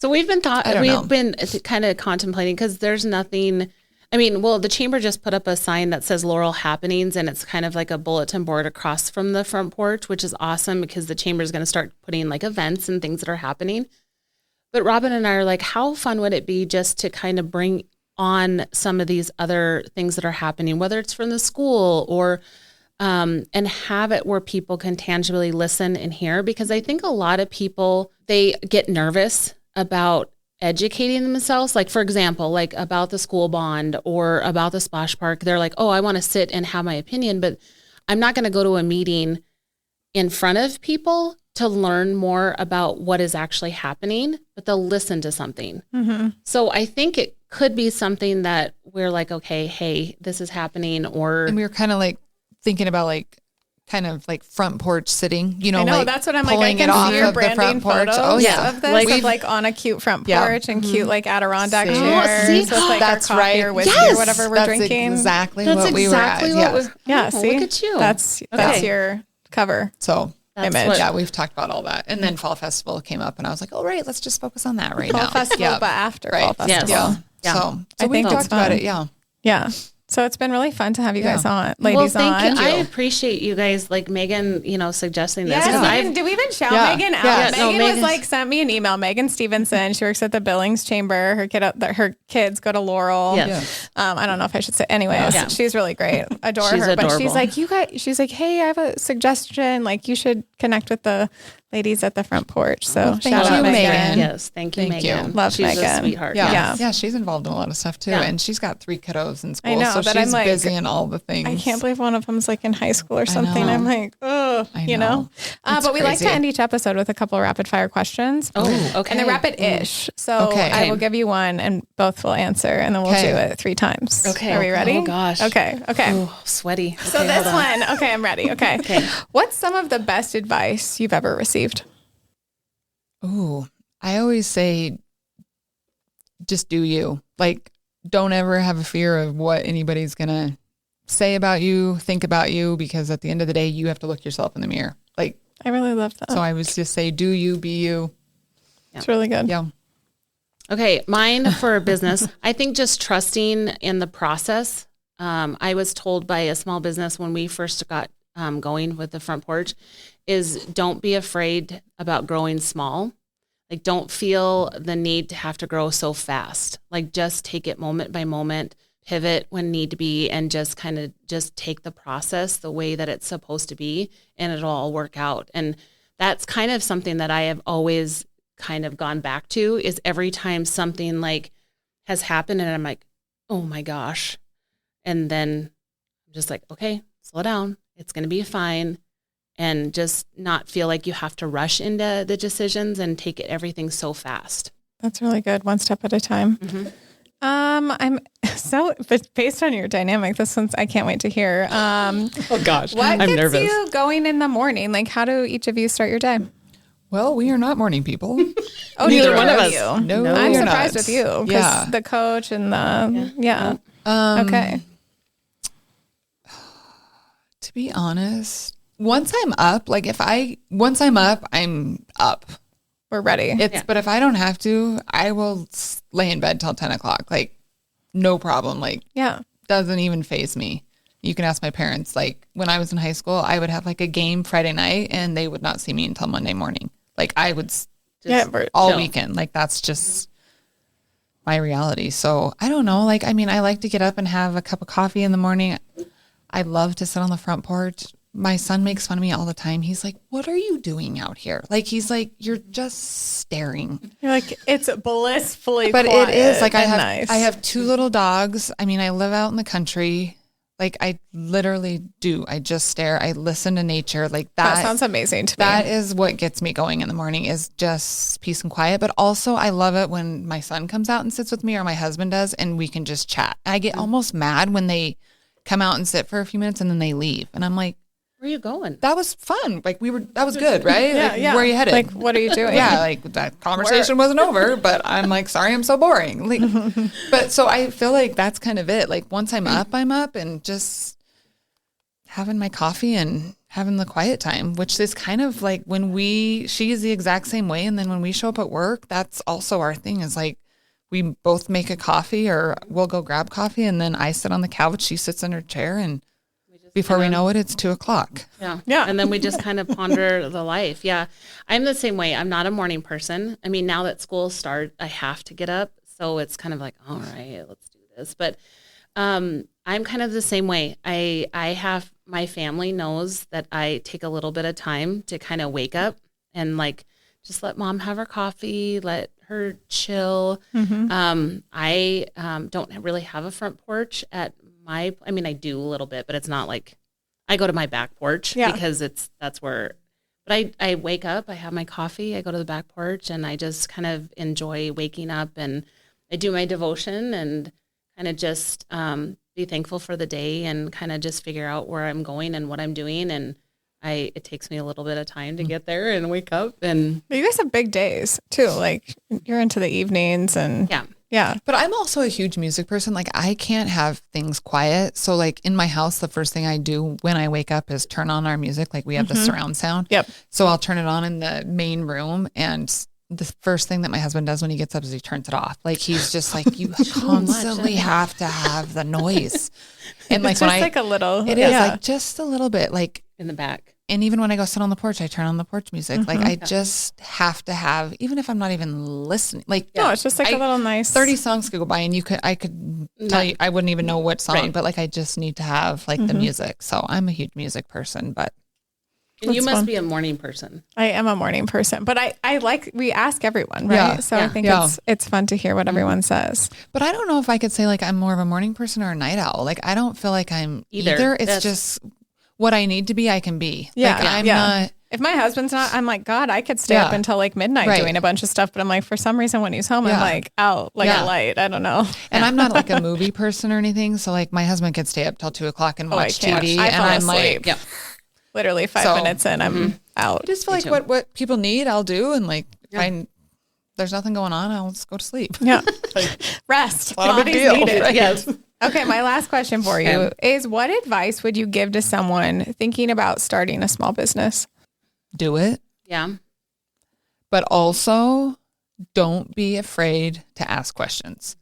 Speaker 1: we've been
Speaker 4: I don't know.
Speaker 1: kind of contemplating because there's nothing. I mean, well, the chamber just put up a sign that says Laurel Happenings, and it's kind of like a bulletin board across from the front porch, which is awesome because the chamber is going to start putting like events and things that are happening. But Robin and I are like, how fun would it be just to kind of bring on some of these other things that are happening, whether it's from the school or and have it where people can tangibly listen and hear, because I think a lot of people, they get nervous about educating themselves. Like, for example, like about the school bond or about the splash park. They're like, oh, I want to sit and have my opinion, but I'm not going to go to a meeting in front of people to learn more about what is actually happening, but they'll listen to something.
Speaker 3: Mm-hmm.
Speaker 1: So I think it could be something that we're like, okay, hey, this is happening, or
Speaker 4: and we were kind of like thinking about like kind of like front porch sitting, you know,
Speaker 3: I know,
Speaker 4: like
Speaker 3: that's what I'm like. I
Speaker 4: pulling
Speaker 3: can
Speaker 4: it off
Speaker 3: see your
Speaker 4: of the
Speaker 3: branding
Speaker 4: front porch.
Speaker 3: photos
Speaker 4: Oh yeah,
Speaker 3: of this,
Speaker 1: Like
Speaker 3: of
Speaker 1: we've-
Speaker 3: like on a cute front
Speaker 4: Yeah.
Speaker 3: porch and cute like Adirondack
Speaker 4: See?
Speaker 3: chairs
Speaker 1: See?
Speaker 3: with like
Speaker 4: That's
Speaker 3: our coffee
Speaker 4: right.
Speaker 3: or whiskey
Speaker 1: Yes!
Speaker 3: or whatever we're
Speaker 4: That's
Speaker 3: drinking.
Speaker 4: exactly
Speaker 1: that's
Speaker 4: what we
Speaker 1: exactly
Speaker 4: were
Speaker 1: what
Speaker 4: at.
Speaker 1: was.
Speaker 3: Yeah,
Speaker 1: oh,
Speaker 3: see,
Speaker 1: look at you.
Speaker 3: That's
Speaker 1: Okay.
Speaker 3: your cover.
Speaker 4: So
Speaker 1: That's
Speaker 3: image.
Speaker 1: what-
Speaker 4: yeah, we've talked about all that. And then Fall Festival came up and I was like, oh, right, let's just focus on that right
Speaker 3: Fall
Speaker 4: now.
Speaker 3: festival,
Speaker 4: yeah.
Speaker 3: but after
Speaker 4: Right.
Speaker 3: fall
Speaker 1: Yes.
Speaker 3: festival.
Speaker 4: Yeah.
Speaker 1: Yeah.
Speaker 4: So
Speaker 3: I
Speaker 4: we
Speaker 3: think
Speaker 4: talked
Speaker 3: it's
Speaker 4: about
Speaker 3: fun.
Speaker 4: it. Yeah.
Speaker 3: Yeah. So it's been really fun to have you guys on,
Speaker 1: Well,
Speaker 3: ladies
Speaker 1: thank
Speaker 3: on.
Speaker 1: you. I appreciate you guys, like Megan, suggesting this.
Speaker 3: Yes,
Speaker 1: 'cause I've-
Speaker 3: do we even shout
Speaker 4: Yeah.
Speaker 3: Megan out?
Speaker 4: Yeah.
Speaker 1: No,
Speaker 3: Megan was
Speaker 1: Megan's-
Speaker 3: like sent me an email. Megan Stevenson. She works at the Billings Chamber. Her kids go to Laurel.
Speaker 1: Yes.
Speaker 3: I don't know if I should say. Anyways,
Speaker 1: Yeah.
Speaker 3: she's really great. Adore
Speaker 1: She's
Speaker 3: her. But
Speaker 1: adorable.
Speaker 3: she's like, you guys. She's like, hey, I have a suggestion. Like, you should connect with the ladies at the front porch. So
Speaker 4: Well, thank
Speaker 3: shout out
Speaker 4: you,
Speaker 3: Megan.
Speaker 4: Megan.
Speaker 1: Yes, thank you,
Speaker 4: Thank you.
Speaker 1: Megan.
Speaker 3: Love
Speaker 1: She's
Speaker 3: Megan.
Speaker 1: a sweetheart.
Speaker 4: Yeah.
Speaker 3: Yeah.
Speaker 4: Yeah. She's involved in a lot of stuff too.
Speaker 1: Yeah.
Speaker 4: And she's got 3 kiddos in school.
Speaker 3: I know,
Speaker 4: so
Speaker 3: but
Speaker 4: she's
Speaker 3: I'm like,
Speaker 4: busy in all the things.
Speaker 3: I can't believe one of them's like in high school or something.
Speaker 4: know.
Speaker 3: I'm like, oh,
Speaker 4: I
Speaker 3: you know.
Speaker 4: know. It's
Speaker 3: But we like to
Speaker 4: crazy.
Speaker 3: end each episode with a couple of rapid fire questions.
Speaker 1: Oh, okay.
Speaker 3: And they're rapid-ish. So
Speaker 4: Okay.
Speaker 3: I will give you one and both will answer and then we'll
Speaker 4: Okay.
Speaker 3: do it 3 times.
Speaker 1: Okay.
Speaker 3: Are we ready?
Speaker 1: Oh, gosh.
Speaker 3: Okay. Okay.
Speaker 1: Oh, sweaty.
Speaker 3: So
Speaker 1: Okay,
Speaker 3: this
Speaker 1: hold on.
Speaker 3: one, okay, I'm ready. Okay.
Speaker 1: Okay.
Speaker 3: What's some of the best advice you've ever received?
Speaker 4: Ooh, I always say, just do you. Like, don't ever have a fear of what anybody's going to say about you, think about you, because at the end of the day, you have to look yourself in the mirror. Like,
Speaker 3: I really love that.
Speaker 4: so I was just say, do you, be you.
Speaker 3: It's really good.
Speaker 4: Yeah.
Speaker 1: Okay, mine for business. I think just trusting in the process. I was told by a small business when we first got going with the front porch is don't be afraid about growing small. Like, don't feel the need to have to grow so fast. Like, just take it moment by moment, pivot when need to be, and just kind of just take the process the way that it's supposed to be, and it'll all work out. And that's kind of something that I have always kind of gone back to, is every time something like has happened and I'm like, oh my gosh. And then I'm just like, okay, slow down. It's going to be fine. And just not feel like you have to rush into the decisions and take everything so fast.
Speaker 3: That's really good. One step at a time. But based on your dynamic, this one's, I can't wait to hear.
Speaker 1: Oh gosh,
Speaker 3: what
Speaker 1: I'm
Speaker 3: gets
Speaker 1: nervous.
Speaker 3: you going in the morning? Like, how do each of you start your day?
Speaker 4: Well, we are not morning people.
Speaker 3: Oh,
Speaker 1: Neither one of us.
Speaker 3: you.
Speaker 4: No,
Speaker 3: I'm
Speaker 4: you're
Speaker 3: surprised
Speaker 4: not.
Speaker 3: with you because
Speaker 4: Yeah.
Speaker 3: the coach and the,
Speaker 1: Yeah.
Speaker 3: Okay.
Speaker 4: To be honest, once I'm up, I'm up.
Speaker 3: We're ready.
Speaker 4: But if I don't have to, I will lay in bed till 10 o'clock. Like, no problem. Like,
Speaker 3: Yeah.
Speaker 4: doesn't even faze me. You can ask my parents. Like, when I was in high school, I would have like a game Friday night and they would not see me until Monday morning. Like, I would all
Speaker 1: chill.
Speaker 4: weekend. Like, that's just my reality. So I don't know. Like, I mean, I like to get up and have a cup of coffee in the morning. I love to sit on the front porch. My son makes fun of me all the time. He's like, what are you doing out here? Like, he's like, you're just staring.
Speaker 3: You're like, it's blissfully
Speaker 4: But
Speaker 3: quiet
Speaker 4: it is like I
Speaker 3: and
Speaker 4: have 2 little dogs. I mean, I live out in the country. Like, I literally do. I just stare. I listen to nature. Like
Speaker 3: That sounds amazing to me.
Speaker 4: that is what gets me going in the morning, is just peace and quiet. But also I love it when my son comes out and sits with me, or my husband does, and we can just chat. I get almost mad when they come out and sit for a few minutes and then they leave. And I'm like,
Speaker 1: Where are you going?
Speaker 4: that was fun. Like, that was good, right?
Speaker 3: Yeah,
Speaker 4: Like,
Speaker 3: yeah.
Speaker 4: where are you headed?
Speaker 3: Like, what are you doing?
Speaker 4: Yeah, like that conversation wasn't over, but I'm like, sorry, I'm so boring. Like, but so I feel like that's kind of it. Like, once I'm up, and just having my coffee and having the quiet time, which is kind of like she is the exact same way. And then when we show up at work, that's also our thing, is like, we both make a coffee, or we'll go grab coffee, and then I sit on the couch, she sits in her chair, and before we know it, it's 2:00.
Speaker 1: Yeah.
Speaker 3: Yeah.
Speaker 1: And then we just kind of ponder the life. Yeah. I'm the same way. I'm not a morning person. I mean, now that school starts, I have to get up. So it's kind of like, all right, let's do this. But I'm kind of the same way. My family knows that I take a little bit of time to kind of wake up and like, just let mom have her coffee, let her chill. I don't really have a front porch at I do a little bit, but it's not like I go to my back porch because that's where, but I wake up, I have my coffee, I go to the back porch, and I just kind of enjoy waking up, and I do my devotion and kind of just be thankful for the day and kind of just figure out where I'm going and what I'm doing. And it takes me a little bit of time to get there and wake up. And
Speaker 3: But you guys have big days too. Like, you're into the evenings and yeah.
Speaker 4: But I'm also a huge music person. Like, I can't have things quiet. So like in my house, the first thing I do when I wake up is turn on our music. Like, we have the surround sound.
Speaker 3: Yep.
Speaker 4: So I'll turn it on in the main room, and the first thing that my husband does when he gets up is he turns it off. Like, he's just like, you constantly have to have the noise. And like,
Speaker 3: It's just like a little.
Speaker 4: it is like just a little bit, like
Speaker 1: in the back.
Speaker 4: And even when I go sit on the porch, I turn on the porch music. Like, I just have to have, even if I'm not even listening, like,
Speaker 3: No, it's just like a little nice
Speaker 4: 30 songs could go by and I could tell you, I wouldn't even know what song, but like, I just need to have like the music. So I'm a huge music person, but.
Speaker 1: And you
Speaker 3: That's
Speaker 1: must
Speaker 3: fun.
Speaker 1: be a morning person.
Speaker 3: I am a morning person, but I like, we ask everyone, right?
Speaker 4: Yeah.
Speaker 3: So I think it's fun to hear what everyone says.
Speaker 4: But I don't know if I could say like I'm more of a morning person or a night owl. Like, I don't feel like I'm either. It's just what I need to be, I can be.
Speaker 3: Yeah.
Speaker 4: Like, I'm not.
Speaker 3: If my husband's not, I'm like, God, I could stay up until like midnight doing a bunch of stuff. But I'm like, for some reason, when he's home, I'm like out like a light. I don't know.
Speaker 4: And I'm not like a movie person or anything. So like, my husband could stay up till 2:00 and watch TV.
Speaker 3: I
Speaker 4: And
Speaker 3: fall
Speaker 4: I'm
Speaker 3: asleep.
Speaker 4: like,
Speaker 3: literally 5 minutes in, I'm out.
Speaker 4: I just feel like what people need, I'll do. And like, there's nothing going on, I'll just go to sleep.
Speaker 3: Yeah. Rest.
Speaker 4: Not a big
Speaker 3: Bodies
Speaker 4: deal.
Speaker 3: need it.
Speaker 4: Right.
Speaker 1: Yes.
Speaker 3: Okay, my last question for you is, what advice would you give to someone thinking about starting a small business?
Speaker 4: Do it.
Speaker 1: Yeah.
Speaker 4: But also, don't be afraid to ask questions.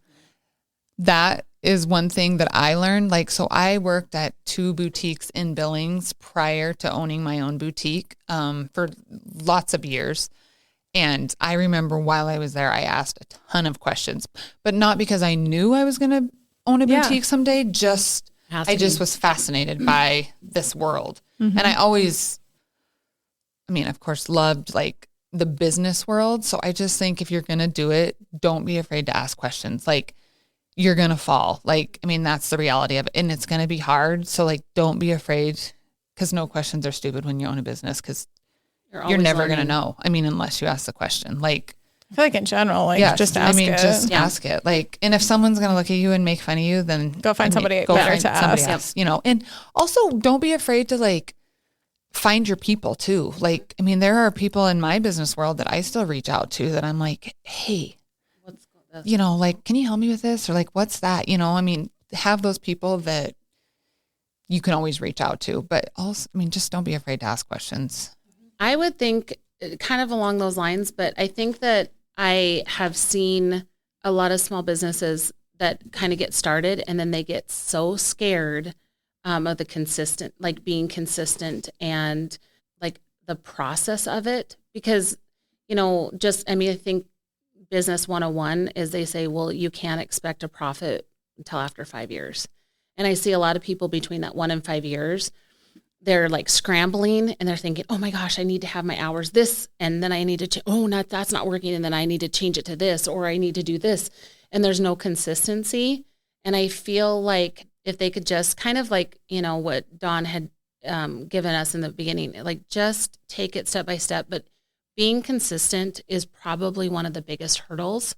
Speaker 4: That is one thing that I learned. Like, so I worked at 2 boutiques in Billings prior to owning my own boutique for lots of years. And I remember while I was there, I asked a ton of questions, but not because I knew I was going to own a boutique someday. I just was fascinated by this world. And I always, of course, loved like the business world. So I just think if you're going to do it, don't be afraid to ask questions. Like, you're going to fall. Like, I mean, that's the reality of it. And it's going to be hard. So like, don't be afraid, because no questions are stupid when you own a business, because you're never going to know. I mean, unless you ask the question. Like,
Speaker 3: I feel like in general, like just ask it.
Speaker 4: Just ask it. Like, and if someone's going to look at you and make fun of you, then
Speaker 3: go find somebody better to ask.
Speaker 4: Else, you know. And also don't be afraid to like find your people too. Like, I mean, there are people in my business world that I still reach out to that I'm like, hey, you know, like, can you help me with this? Or like, what's that? You know, I mean, have those people that you can always reach out to, but also, I mean, just don't be afraid to ask questions.
Speaker 1: I would think kind of along those lines, but I think that I have seen a lot of small businesses that kind of get started and then they get so scared of the consistent, like being consistent and like the process of it. Because, you know, just, I mean, I think business 101 is they say, well, you can't expect a profit until after 5 years. And I see a lot of people between that 1 and 5 years, they're like scrambling and they're thinking, oh my gosh, I need to have my hours this. And then I need to, that's not working. And then I need to change it to this, or I need to do this. And there's no consistency. And I feel like if they could just kind of like, you know, what Dawn had given us in the beginning, like just take it step by step. But being consistent is probably one of the biggest hurdles.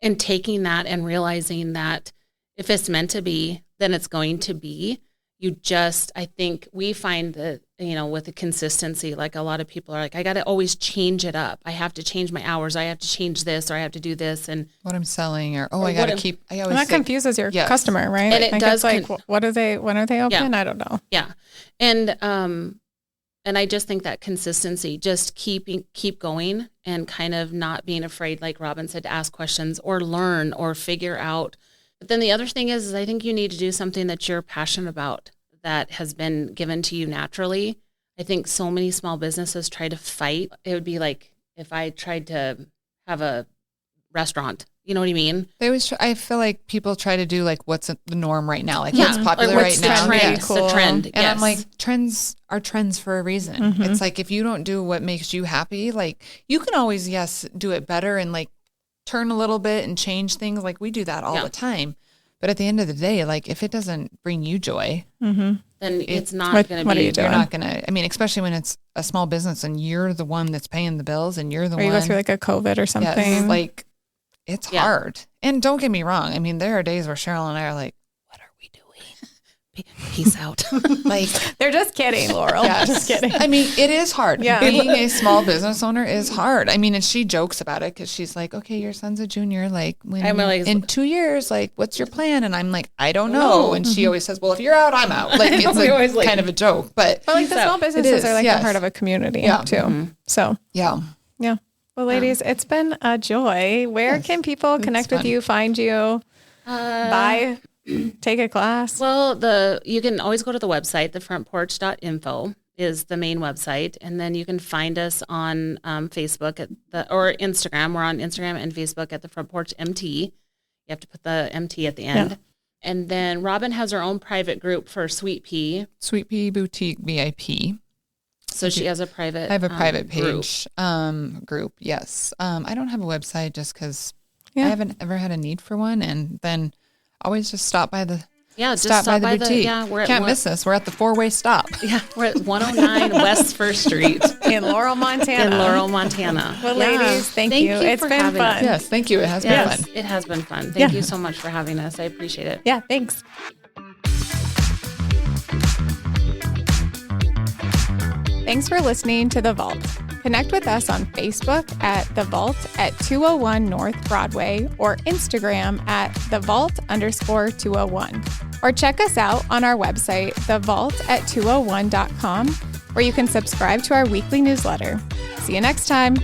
Speaker 1: And taking that and realizing that if it's meant to be, then it's going to be. I think we find that, you know, with the consistency, like a lot of people are like, I got to always change it up. I have to change my hours. I have to change this, or I have to do this. And
Speaker 4: what I'm selling, or I got to keep, I always
Speaker 3: that confuses your customer, right?
Speaker 1: And it does.
Speaker 3: Like, when are they open? Yeah. I don't know.
Speaker 1: Yeah. And I just think that consistency, just keep going and kind of not being afraid, like Robin said, to ask questions or learn or figure out. But then the other thing is I think you need to do something that you're passionate about, that has been given to you naturally. I think so many small businesses try to fight. It would be like if I tried to have a restaurant, you know what I mean?
Speaker 4: I feel like people try to do like what's the norm right now, like what's popular right now.
Speaker 1: Yes. The trend.
Speaker 4: And I'm like, trends are trends for a reason. Mm-hmm. It's like, if you don't do what makes you happy, like you can always, do it better and like turn a little bit and change things. Like we do that all the time. But at the end of the day, like if it doesn't bring you joy,
Speaker 1: then it's not going to be.
Speaker 4: You're not going to. I mean, especially when it's a small business and you're the one that's paying the bills, and you're the one.
Speaker 3: Or you go through like a COVID or something.
Speaker 4: Yes, like it's hard. And don't get me wrong. I mean, there are days where Cheryl and I are like, "What are we doing? Peace out." Like
Speaker 3: they're just kidding, Laurel.
Speaker 4: Yes.
Speaker 3: Just kidding.
Speaker 4: I mean, it is hard.
Speaker 3: Yeah.
Speaker 4: Being a small business owner is hard. I mean, and she jokes about it because she's like, "Okay, your son's a junior. Like, in 2 years, like, what's your plan?" And I'm like, "I don't know." And she always says, "Well, if you're out, I'm out." Like, it's like, kind of a joke, but
Speaker 3: like the small businesses are like the heart of a community too.
Speaker 1: Mm-hmm.
Speaker 3: So
Speaker 4: yeah.
Speaker 3: Well, ladies, it's been a joy. Where can people connect with you, find you, buy? Take a class?
Speaker 1: Well, you can always go to the website. Thefrontporch.info is the main website. And then you can find us on Facebook or Instagram. We're on Instagram and Facebook at the Front Porch MT. You have to put the MT at the end. Yeah. And then Robin has her own private group for Sweet Pea.
Speaker 4: Sweet Pea Boutique VIP.
Speaker 1: So she has a private
Speaker 4: I have a private page group, yes. I don't have a website just because I haven't ever had a need for one. And then always just stop by the stop by the boutique. Can't miss us. We're at the 4-way stop.
Speaker 1: Yeah, we're at 109 West First Street
Speaker 3: in Laurel, Montana.
Speaker 1: Well,
Speaker 3: ladies, thank you. It's been fun.
Speaker 4: Yes, thank you. It has been fun.
Speaker 1: It has been fun. Thank you so much for having us. I appreciate it.
Speaker 3: Yeah, thanks. Thanks for listening to The Vault. Connect with us on Facebook at The Vault at 201 North Broadway or Instagram at TheVault_201. Or check us out on our website, thevault@201.com, where you can subscribe to our weekly newsletter. See you next time.